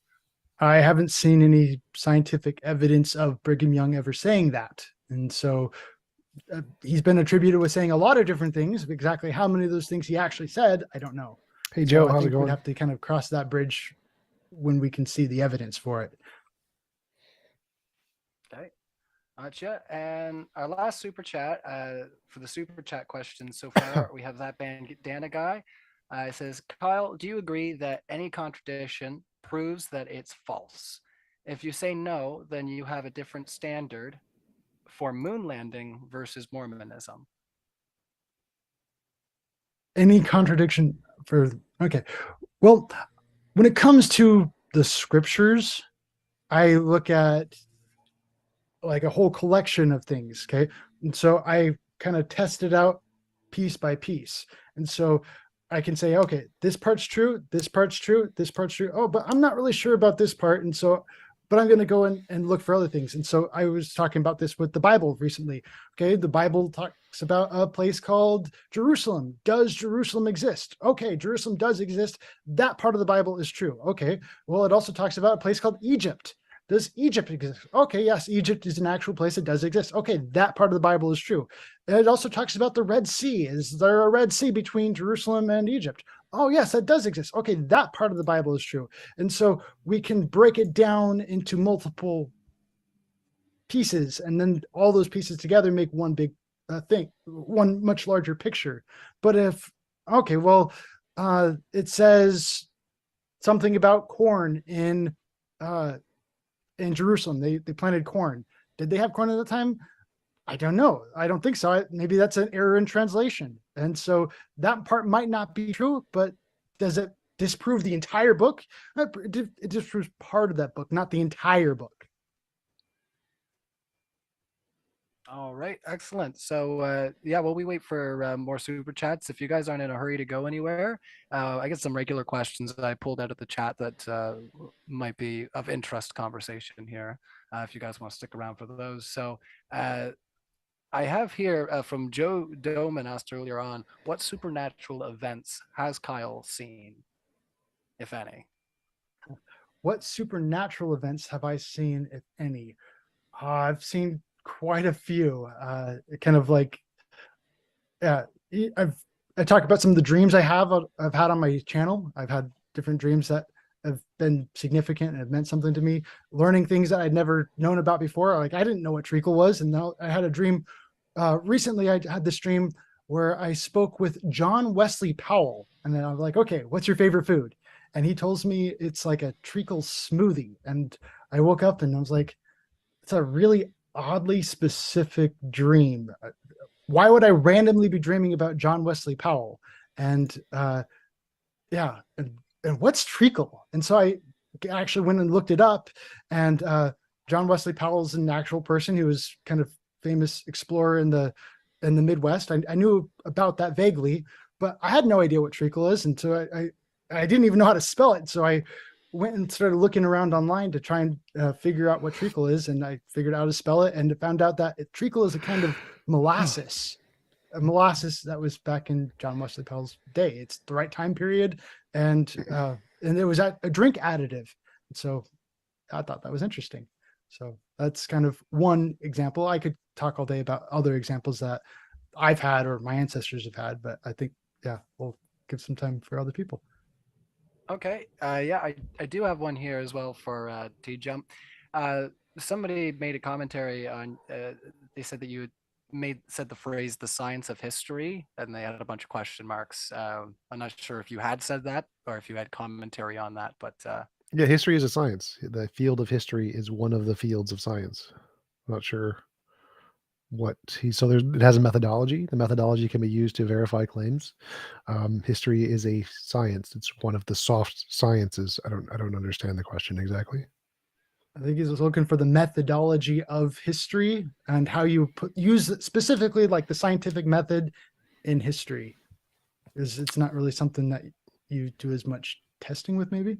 I haven't seen any scientific evidence of Brigham Young ever saying that. And so he's been attributed with saying a lot of different things. Exactly how many of those things he actually said, I don't know. Hey Joe, So I how's it think going? we'd have to kind of cross that bridge when we can see the evidence for it. Okay. Gotcha. And our last super chat for the super chat questions so far, we have that bandana guy. It says, "Kyle, do you agree that any contradiction proves that it's false? If you say no, then you have a different standard for moon landing versus Mormonism." Any contradiction for, okay. Well, when it comes to the scriptures, I look at like a whole collection of things. Okay. And so I kind of test it out piece by piece. And so I can say, okay, this part's true, this part's true, this part's true. Oh, but I'm not really sure about this part. And so, but I'm going to go and look for other things. And so I was talking about this with the Bible recently. Okay. The Bible talks about a place called Jerusalem. Does Jerusalem exist? Okay. Jerusalem does exist. That part of the Bible is true. Okay. Well, it also talks about a place called Egypt. Does Egypt exist? Okay, yes, Egypt is an actual place that does exist. Okay, that part of the Bible is true. And it also talks about the Red Sea. Is there a Red Sea between Jerusalem and Egypt? Oh, yes, that does exist. Okay, that part of the Bible is true. And so we can break it down into multiple pieces, and then all those pieces together make one big thing, one much larger picture. But if, okay, well, it says something about corn in Jerusalem. They planted corn. Did they have corn at the time? I don't know. I don't think so. Maybe that's an error in translation. And so that part might not be true, but does it disprove the entire book? It disproves part of that book, not the entire book. All right, excellent. So yeah, while we wait for more super chats, if you guys aren't in a hurry to go anywhere, I get some regular questions that I pulled out of the chat that might be of interest conversation here. If you guys want to stick around for those. So I have here from Joe Doman asked earlier on, what supernatural events has Kyle seen, if any? What supernatural events have I seen, if any? I've seen quite a few. Kind of like, yeah, I talk about some of the dreams I've had on my channel. I've had different dreams that have been significant and have meant something to me. Learning things that I'd never known about before. Like I didn't know what treacle was, and now I had a dream. Recently, I had this dream where I spoke with John Wesley Powell, and then I was like, "Okay, what's your favorite food?" And he tells me it's like a treacle smoothie. And I woke up and I was like, "It's a really oddly specific dream. Why would I randomly be dreaming about John Wesley Powell?" And yeah, and what's treacle? And so I actually went and looked it up, and John Wesley Powell's an actual person who was kind of famous explorer in the Midwest. I knew about that vaguely, but I had no idea what treacle is, and so I didn't even know how to spell it. So I went and started looking around online to try and figure out what treacle is, and I figured out how to spell it, and found out that treacle is a kind of molasses. A molasses that was back in John Wesley Powell's day. It's the right time period, and it was a drink additive. So I thought that was interesting. So that's kind of one example. I could talk all day about other examples that I've had or my ancestors have had, but I think, yeah, we'll give some time for other people. Okay. Yeah, I do have one here as well for TJump. Somebody made a commentary on, they said that you said the phrase "the science of history," and they had a bunch of question marks. I'm not sure if you had said that or if you had commentary on that, but Yeah, history is a science. The field of history is one of the fields of science. I'm not sure what it has a methodology. The methodology can be used to verify claims. History is a science. It's one of the soft sciences. I don't understand the question exactly. I think he's looking for the methodology of history and how you use specifically like the scientific method in history. It's not really something that you do as much testing with, maybe.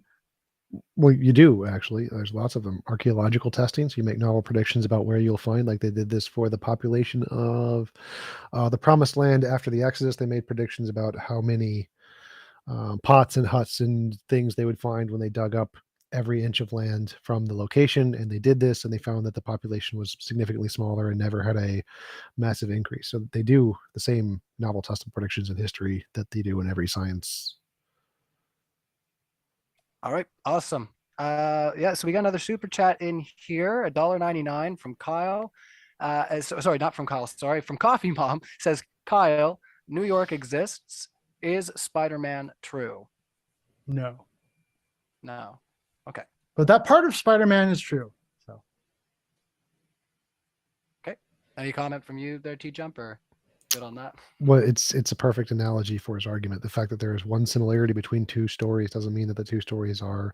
Well, you do actually. There's lots of them. Archaeological testing, so you make novel predictions about where you'll find. Like they did this for the population of the Promised Land after the Exodus. They made predictions about how many pots and huts and things they would find when they dug up every inch of land from the location. And they did this, and they found that the population was significantly smaller and never had a massive increase. So they do the same novel testable predictions in history that they do in every science. all right, awesome. Yeah, so we got another super chat in here, $1.99 from Kyle. Sorry, not from Kyle. Sorry, from Coffee Mom. Says, Kyle, New York exists. Is Spider-Man true? No. No. Okay. But that part of Spider-Man is true. So Okay. Any comment from you there, TJump, or good on that? Well, it's a perfect analogy for his argument. The fact that there is one similarity between two stories doesn't mean that the two stories are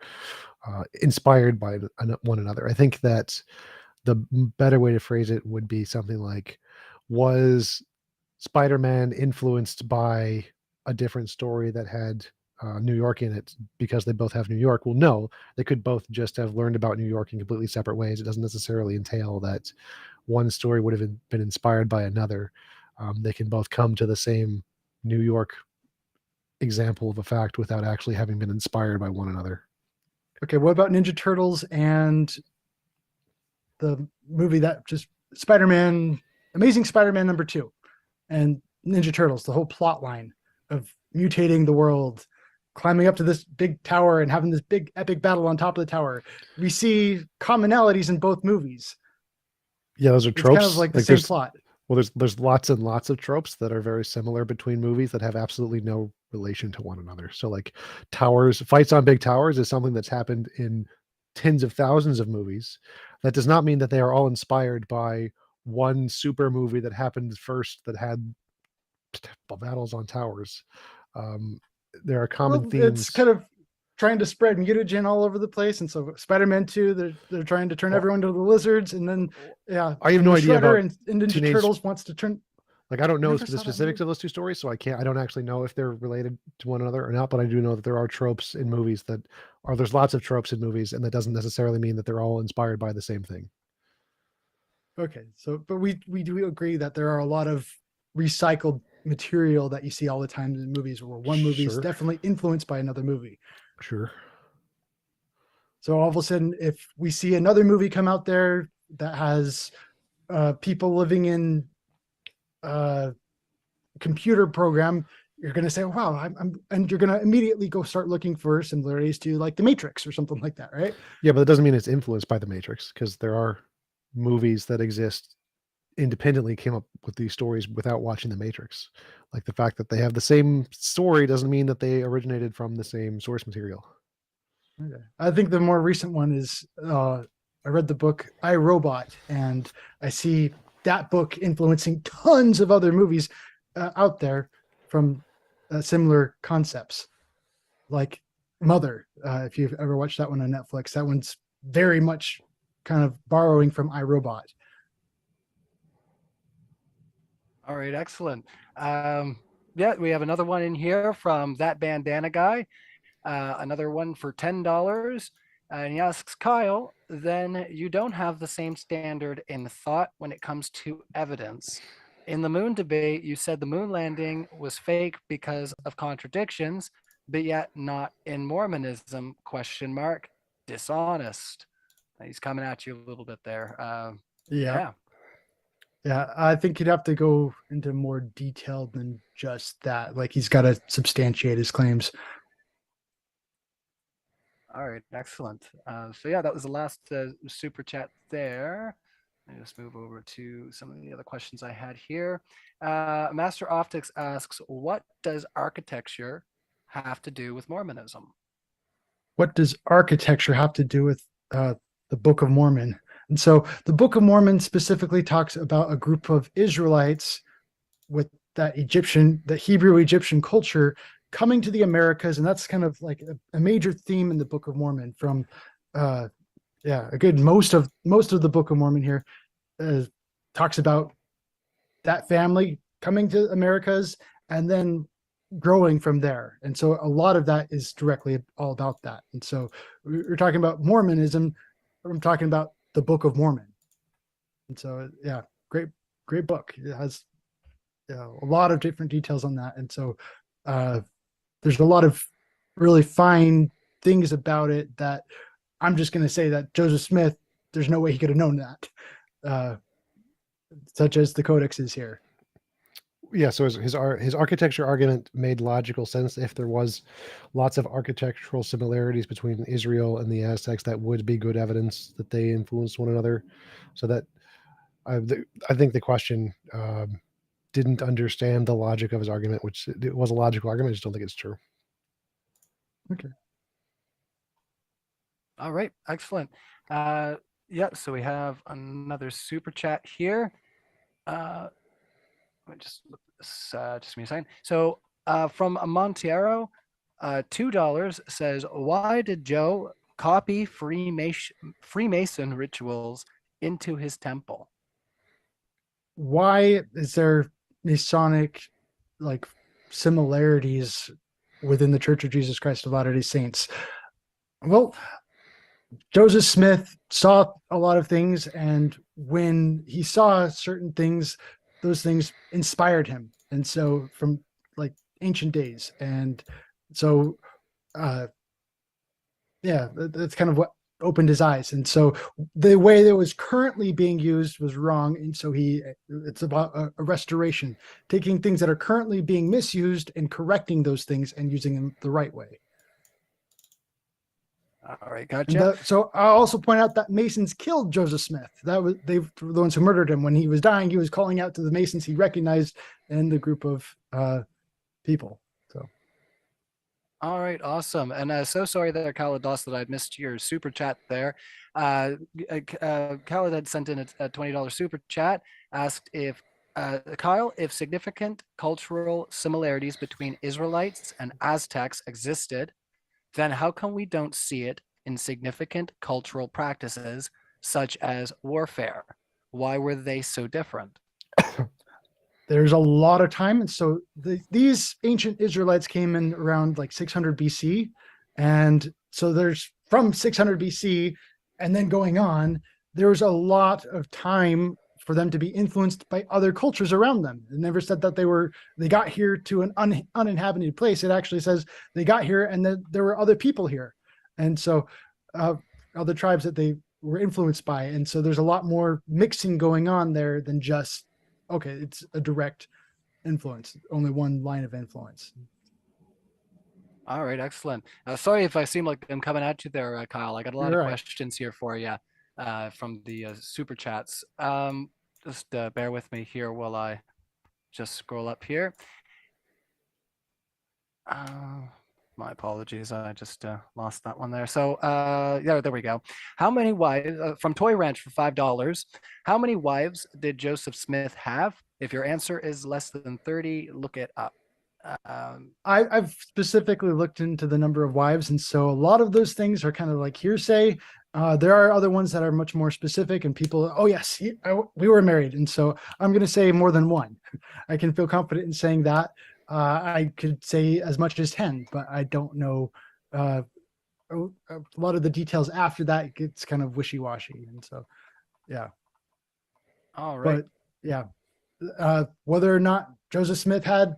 inspired by one another. I think that the better way to phrase it would be something like, was Spider-Man influenced by a different story that had New York in it because they both have New York? Well, no, they could both just have learned about New York in completely separate ways. It doesn't necessarily entail that one story would have been inspired by another. They can both come to the same New York example of a fact without actually having been inspired by one another. okay, what about Ninja Turtles and the movie that just Spider-Man, Amazing Spider-Man #2, and Ninja Turtles, the whole plot line of mutating the world, climbing up to this big tower and having this big epic battle on top of the tower? We see commonalities in both movies. Yeah, those are It's tropes. kind of like the Like same plot. well, there's lots and lots of tropes that are very similar between movies that have absolutely no relation to one another. So like fights on big towers is something that's happened in tens of thousands of movies. That does not mean that they are all inspired by one super movie that happened first that had battles on towers. Um, there are common Well, it's themes. kind of trying to spread mutagen all over the place, and so Spider-Man 2, they're trying to turn Well, everyone into the lizards, and then I have and no the idea Shredder about and Ninja Teenage Turtles wants to turn. Like I don't know Never the saw that specifics movie. of those two stories, so I don't actually know if they're related to one another or not, but I do know that there are tropes in movies there's lots of tropes in movies, and that doesn't necessarily mean that they're all inspired by the same thing. Okay, so but we do agree that there are a lot of recycled material that you see all the time in movies, where one movie is Sure. definitely influenced by another movie. Sure. So all of a sudden, if we see another movie come out there that has people living in computer program, you're going to say, wow, and you're going to immediately go start looking for similarities to like the Matrix or something like that, right? Yeah, but that doesn't mean it's influenced by the Matrix, because there are movies that exist independently came up with these stories without watching the Matrix. Like the fact that they have the same story doesn't mean that they originated from the same source material. Okay. I think the more recent one is I read the book I, Robot, and I see that book influencing tons of other movies out there from similar concepts, like Mother. If you've ever watched that one on Netflix, that one's very much kind of borrowing from I, Robot. All right, excellent. Yeah, we have another one in here from that bandana guy. Another one for $10. And he asks Kyle, then you don't have the same standard in thought when it comes to evidence. In the moon debate, you said the moon landing was fake because of contradictions, but yet not in Mormonism, question mark, dishonest. He's coming at you a little bit there. Yeah. Yeah, I think he'd have to go into more detail than just that. Like he's got to substantiate his claims. All right, excellent. So yeah, that was the last super chat there. Let me just move over to some of the other questions I had here. Master Optics asks, what does architecture have to do with Mormonism? What does architecture have to do with the Book of Mormon? And so the Book of Mormon specifically talks about a group of Israelites with that Hebrew Egyptian culture coming to the Americas. And that's kind of like a major theme in the Book of Mormon from, most of the Book of Mormon here talks about that family coming to Americas and then growing from there. And so a lot of that is directly all about that. And so we're talking about Mormonism. I'm talking about the Book of Mormon. And so, yeah, great book. It has a lot of different details on that. And so there's a lot of really fine things about it that I'm just going to say that Joseph Smith, there's no way he could have known that, such as the Codex is here. Yeah, so his architecture argument made logical sense. If there was lots of architectural similarities between Israel and the Aztecs, that would be good evidence that they influenced one another. So that I think the question didn't understand the logic of his argument, which it was a logical argument. I just don't think it's true. Okay. All right, excellent. Yeah, so we have another super chat here. Let me just look this, just give me a second. So from Montiero, $2 says, why did Joe copy Freemason rituals into his temple? Why is there Masonic like similarities within the Church of Jesus Christ of Latter-day Saints? Well, Joseph Smith saw a lot of things, and when he saw certain things, those things inspired him. And so from like ancient days. And so that's kind of what opened his eyes. And so the way that was currently being used was wrong. And so it's about a restoration, taking things that are currently being misused and correcting those things and using them the right way. All right, And gotcha. so I'll also point out that Masons killed Joseph Smith. They were the ones who murdered him. When he was dying, he was calling out to the Masons he recognized in the group of people. So All right, awesome. And so sorry there, Kalados, that I missed your super chat there. Khaled had sent in a $20 super chat, asked if Kyle, if significant cultural similarities between Israelites and Aztecs existed, then how come we don't see it in significant cultural practices such as warfare? Why were they so different? there's a lot of time. And so these ancient Israelites came in around like 600 BC. And so there's from 600 BC and then going on, there was a lot of time for them to be influenced by other cultures around them. It never said that they got here to an uninhabited place. It actually says they got here and that there were other people here. And so other tribes that they were influenced by. And so there's a lot more mixing going on there than just, okay, it's a direct influence, only one line of influence. All right, excellent. Sorry if I seem like I'm coming at you there, Kyle. I got a lot You're of right. questions here for you from the super chats. Just bear with me here while I just scroll up here. My apologies. I just lost that one there. So yeah, there we go. How many wives from Toy Ranch for $5? How many wives did Joseph Smith have? If your answer is less than 30, look it up. I've specifically looked into the number of wives, and so a lot of those things are kind of like hearsay. There are other ones that are much more specific, and people, oh yes, we were married, and so I'm going to say more than one. I can feel confident in saying that. I could say as much as 10, but I don't know. A lot of the details after that gets kind of wishy-washy, and so yeah. All right. But yeah, whether or not Joseph Smith had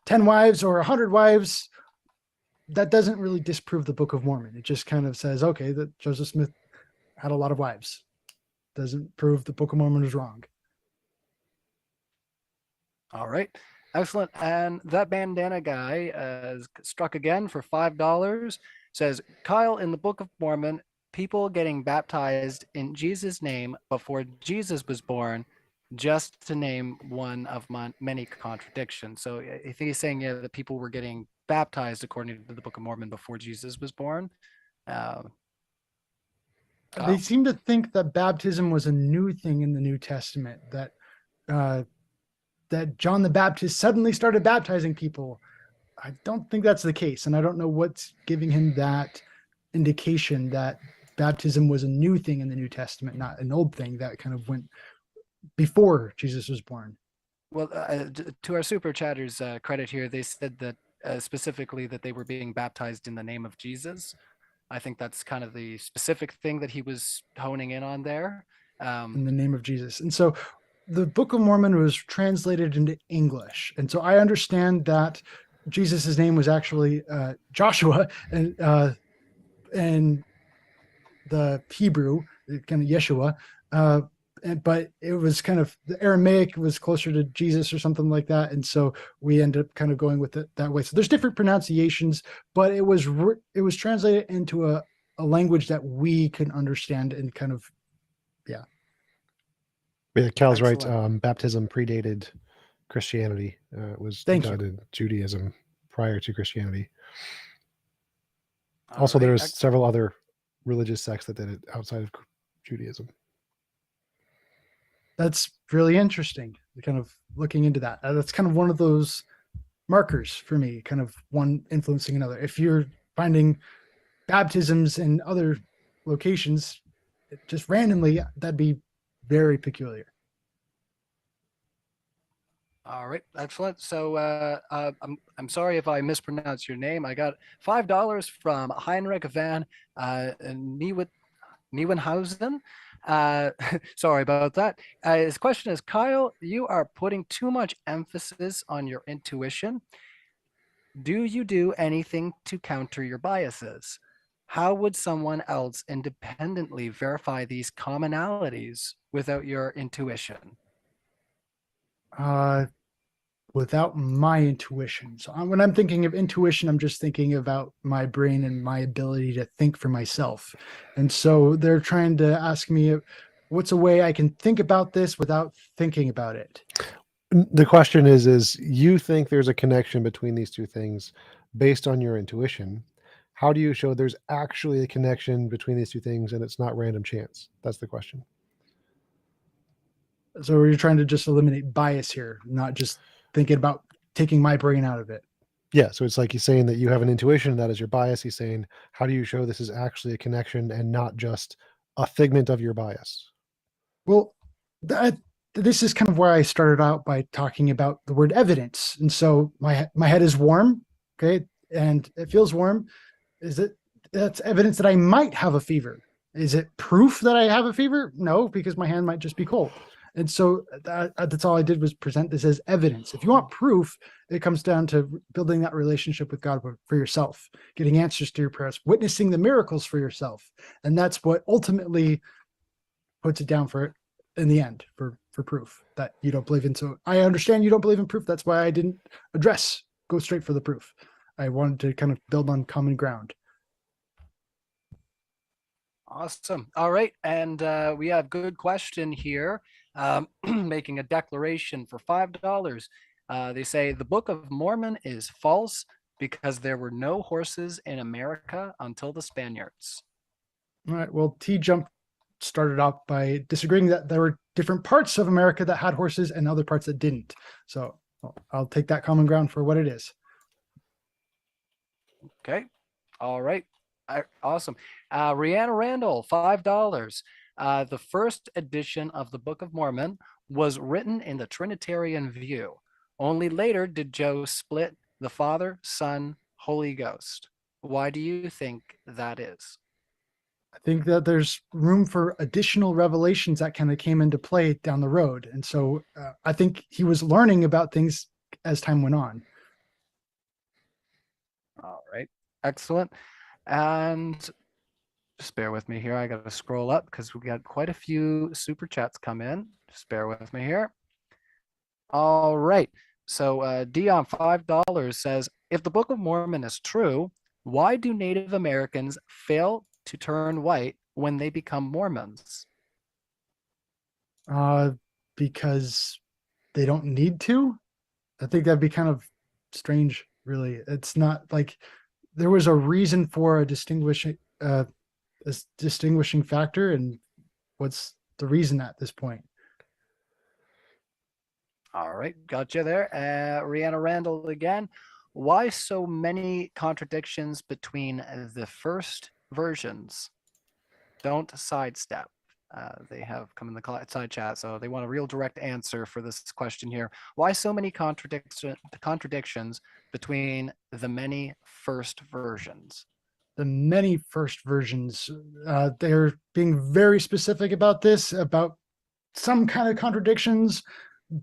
10 wives or 100 wives, that doesn't really disprove the Book of Mormon. It just kind of says, okay, that Joseph Smith had a lot of wives. Doesn't prove the Book of Mormon is wrong. All right. Excellent. And that bandana guy struck again for $5. Says, Kyle, in the Book of Mormon, people getting baptized in Jesus' name before Jesus was born, just to name one of my many contradictions. So I think he's saying, yeah, that people were getting baptized according to the Book of Mormon before Jesus was born. They seem to think that baptism was a new thing in the New Testament, that that John the Baptist suddenly started baptizing people. I don't think that's the case, and I don't know what's giving him that indication that baptism was a new thing in the New Testament, not an old thing that kind of went before Jesus was born. Well, to our super chatters credit here, they said that specifically that they were being baptized in the name of Jesus. I think that's kind of the specific thing that he was honing in on there. In the name of Jesus. And so the Book of Mormon was translated into English. And so I understand that Jesus' name was actually Joshua and the Hebrew, kind of Yeshua. But it was kind of the Aramaic was closer to Jesus or something like that. And so we ended up kind of going with it that way. So there's different pronunciations, but it was translated into a language that we can understand and kind of, yeah. Yeah, Cal's right. Excellent. Baptism predated Christianity. It was Thank done you. in Judaism prior to Christianity. All Also, right, there's several other religious sects that did it outside of Judaism. That's really interesting. Kind of looking into that. That's kind of one of those markers for me, kind of one influencing another. If you're finding baptisms in other locations just randomly, that'd be very peculiar. All right, excellent. So I'm sorry if I mispronounced your name. I got $5 from Heinrich van Nieuwenhausen. Sorry about that. His question is, Kyle, you are putting too much emphasis on your intuition. Do you do anything to counter your biases? How would someone else independently verify these commonalities without your intuition? without my intuition. So when I'm thinking of intuition, I'm just thinking about my brain and my ability to think for myself. And so they're trying to ask me, what's a way I can think about this without thinking about it? The question is you think there's a connection between these two things based on your intuition. How do you show there's actually a connection between these two things and it's not random chance? That's the question. So we're trying to just eliminate bias here, not just thinking about taking my brain out of it. Yeah, so it's like he's saying that you have an intuition, that is your bias. He's saying, how do you show this is actually a connection and not just a figment of your bias? Well, this is kind of where I started out by talking about the word evidence. And so my head is warm, okay, and it feels warm. That's evidence that I might have a fever? Is it proof that I have a fever? No, because my hand might just be cold. And so that's all I did was present this as evidence. If you want proof, it comes down to building that relationship with God for yourself, getting answers to your prayers, witnessing the miracles for yourself. And that's what ultimately puts it down for in the end for proof that you don't believe in. So I understand you don't believe in proof. That's why I didn't go straight for the proof. I wanted to kind of build on common ground. Awesome. All right. And we have good question here. Making a declaration for $5. They say the Book of Mormon is false because there were no horses in America until the Spaniards. All right. Well, TJump started off by disagreeing that there were different parts of America that had horses and other parts that didn't. So I'll take that common ground for what it is. Okay. All right. Awesome. Rihanna Randall, $5. The first edition of the Book of Mormon was written in the Trinitarian view. Only later did Joe split the Father, Son, Holy Ghost. Why do you think that is? I think that there's room for additional revelations that kind of came into play down the road. And so I think he was learning about things as time went on. All right. Excellent. And just bear with me here. I got to scroll up because we got quite a few super chats come in. Just bear with me here. All right. So Dion, $5 says, if the Book of Mormon is true, why do Native Americans fail to turn white when they become Mormons? Because they don't need to. I think that'd be kind of strange, really. It's not like there was a reason for a distinguishing factor, and what's the reason at this point? All right, gotcha there. Rihanna Randall again. Why so many contradictions between the first versions? Don't sidestep. They have come in the side chat, so they want a real direct answer for this question here. Why so many contradictions between the many first versions? The many first versions, they're being very specific about this, about some kind of contradictions,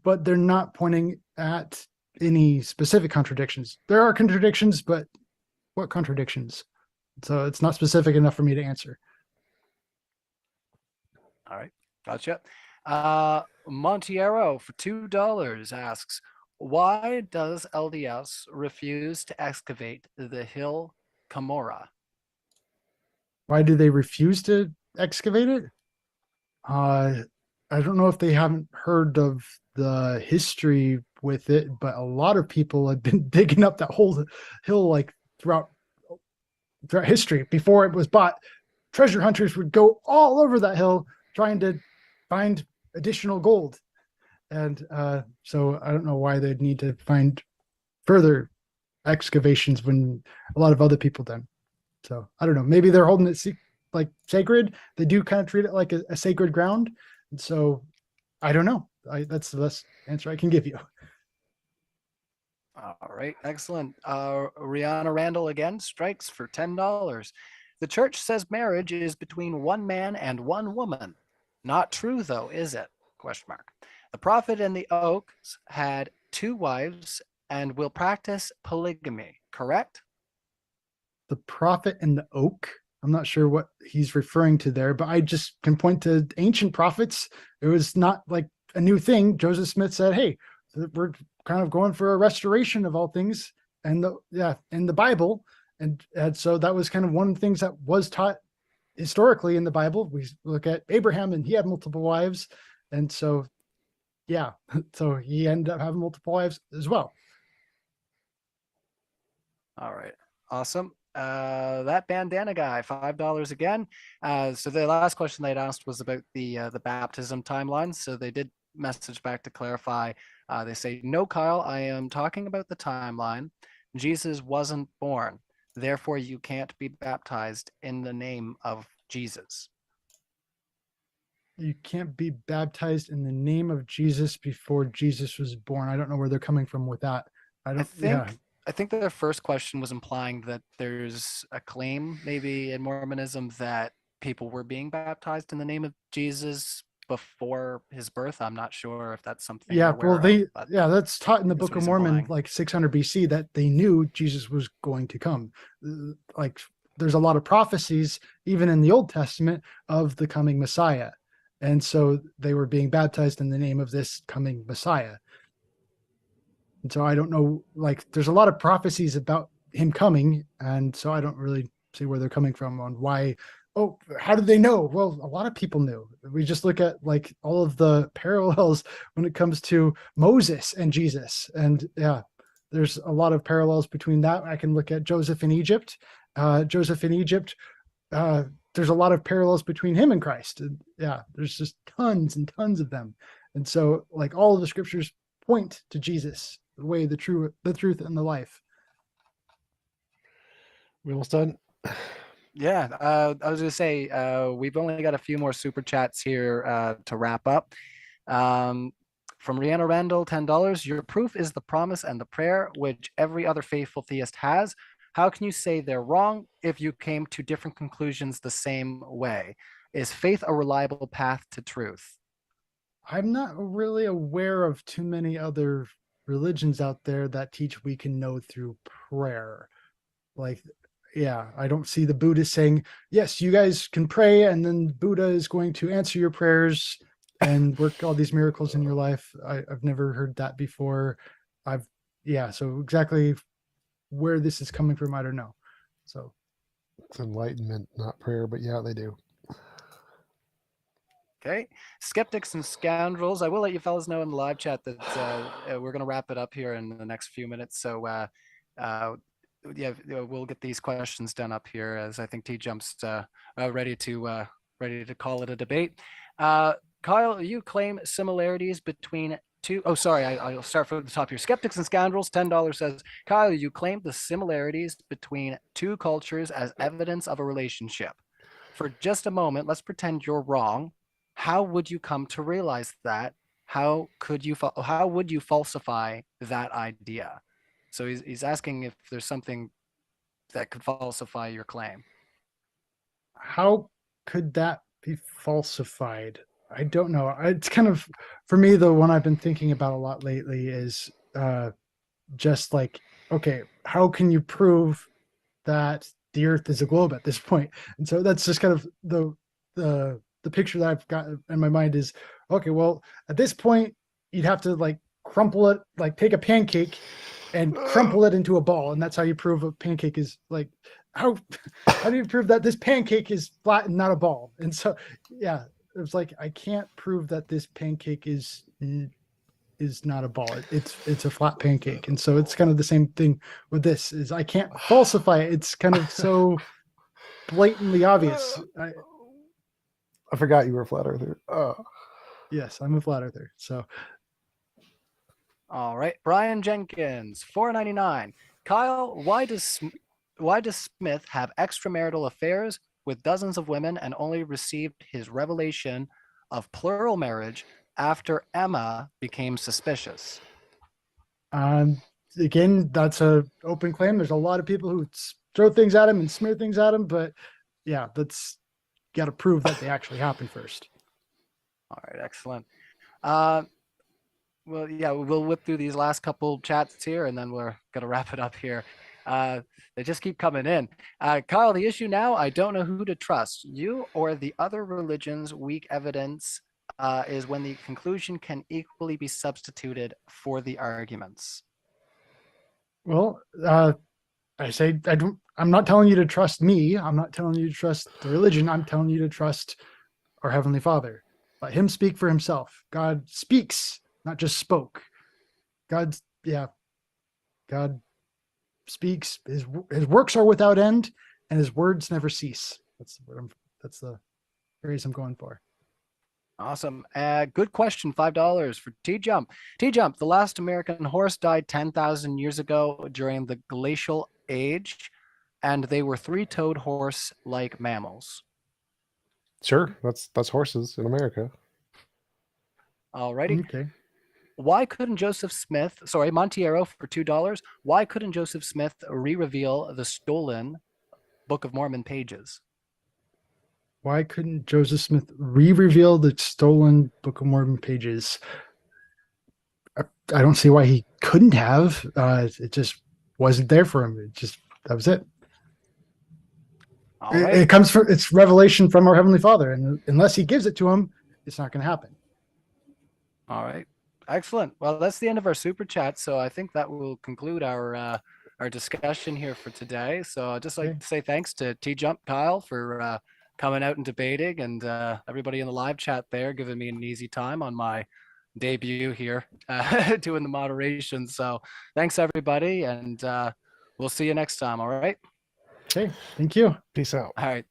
but they're not pointing at any specific contradictions. There are contradictions, but what contradictions? So it's not specific enough for me to answer. All right, gotcha. Montiero for $2 asks, why does LDS refuse to excavate the hill Camorra? Why do they refuse to excavate it? I don't know if they haven't heard of the history with it, but a lot of people have been digging up that whole hill like throughout history. Before it was bought, treasure hunters would go all over that hill trying to find additional gold. And so I don't know why they'd need to find further excavations when a lot of other people done. So I don't know. Maybe they're holding it like sacred. They do kind of treat it like a sacred ground. And so I don't know. That's the best answer I can give you. All right, excellent. Rihanna Randall again strikes for $10. The church says marriage is between one man and one woman. Not true, though, is it? Question mark. The prophet and the oaks had 2 wives and will practice polygamy, correct? The prophet and the oak. I'm not sure what he's referring to there, but I just can point to ancient prophets. It was not like a new thing. Joseph Smith said, hey, we're kind of going for a restoration of all things, and in the Bible, and so that was kind of one of the things that was taught historically in the Bible. We look at Abraham, and he had multiple wives, and so yeah, so he ended up having multiple wives as well. All right. Awesome. That bandana guy, $5 again. So the last question they'd asked was about the baptism timeline. So they did message back to clarify. They say, no, Kyle, I am talking about the timeline. Jesus wasn't born. Therefore, you can't be baptized in the name of Jesus. You can't be baptized in the name of Jesus before Jesus was born. I don't know where they're coming from with that. I think their first question was implying that there's a claim maybe in Mormonism that people were being baptized in the name of Jesus before his birth. I'm not sure if that's something. Yeah, you're aware well, of, but that's taught in the that's Book what of he's Mormon, implying. like 600 BC, that they knew Jesus was going to come. Like, there's a lot of prophecies, even in the Old Testament, of the coming Messiah. And so they were being baptized in the name of this coming Messiah. And so I don't know, like, there's a lot of prophecies about him coming. And so I don't really see where they're coming from on why. Oh, how did they know? Well, a lot of people knew. We just look at like all of the parallels when it comes to Moses and Jesus. And yeah, there's a lot of parallels between that. I can look at Joseph in Egypt. Joseph in Egypt, there's a lot of parallels between him and Christ. And yeah, there's just tons and tons of them. And so like all of the scriptures point to Jesus, the way, the truth, and the life. We almost done. Yeah, I was going to say, we've only got a few more super chats here to wrap up. From Rihanna Randall, $10. Your proof is the promise and the prayer, which every other faithful theist has. How can you say they're wrong if you came to different conclusions the same way? Is faith a reliable path to truth? I'm not really aware of too many other religions out there that teach we can know through prayer. Like, yeah, I don't see the Buddhists saying, yes, you guys can pray, and then Buddha is going to answer your prayers and work all these miracles in your life. I've never heard that before. So exactly where this is coming from, I don't know. So it's enlightenment, not prayer, but yeah, they do. Okay, skeptics and scoundrels. I will let you fellas know in the live chat that we're going to wrap it up here in the next few minutes. So yeah, we'll get these questions done up here, as I think TJump's ready to call it a debate. Kyle, you claim similarities between two. Oh, sorry, I'll start from the top here. Skeptics and scoundrels, $10 says, Kyle, you claim the similarities between two cultures as evidence of a relationship. For just a moment, let's pretend you're wrong. How would you come to realize that? How would you falsify that idea? So he's asking if there's something that could falsify your claim. how could that be falsified? I don't know. It's kind of, for me, the one I've been thinking about a lot lately is just like, okay, how can you prove that the Earth is a globe at this point? And so that's just kind of the picture that I've got in my mind is, okay, well, at this point, you'd have to like crumple it, like take a pancake and crumple it into a ball, and that's how you prove a pancake is like, how do you prove that this pancake is flat and not a ball? And so yeah, it was like, I can't prove that this pancake is not a ball. It's a flat pancake. And so it's kind of the same thing with this, is I can't falsify it. It's kind of so blatantly obvious. I forgot you were a flat earther. Yes, I'm a flat earther. So All right, Brian Jenkins, $4.99. Kyle, why does Smith have extramarital affairs with dozens of women and only received his revelation of plural marriage after Emma became suspicious? again, that's a open claim. There's a lot of people who throw things at him and smear things at him, but yeah, that's got to prove that they actually happened first. All right, excellent. Well, yeah, we'll whip through these last couple chats here, and then we're gonna wrap it up here. They just keep coming in. Kyle, the issue now, I don't know who to trust, you or the other religion's weak evidence is when the conclusion can equally be substituted for the arguments. Well, I say I'm not telling you to trust me. I'm not telling you to trust the religion. I'm telling you to trust our Heavenly Father. Let him speak for himself. God speaks, not just spoke. God speaks. His works are without end, and his words never cease. That's the phrase I'm going for. Awesome. Good question. $5 for TJump. TJump, the last American horse died 10,000 years ago during the glacial age, and they were three-toed horse-like mammals. Sure, that's horses in America. Alrighty. Okay. Why couldn't Joseph Smith, Montiero for $2, why couldn't Joseph Smith re-reveal the stolen Book of Mormon pages? Why couldn't Joseph Smith re-reveal the stolen Book of Mormon pages? I don't see why he couldn't have. It just wasn't there for him. That was it. All right. It comes from, it's revelation from our Heavenly Father, and unless he gives it to him, it's not going to happen. All right. Excellent. Well, that's the end of our super chat. So I think that will conclude our discussion here for today. So I'd just like to say thanks to TJump Kyle for coming out and debating, and everybody in the live chat there giving me an easy time on my debut here doing the moderation. So thanks everybody, and we'll see you next time. All right. Okay. Thank you. Peace out. All right.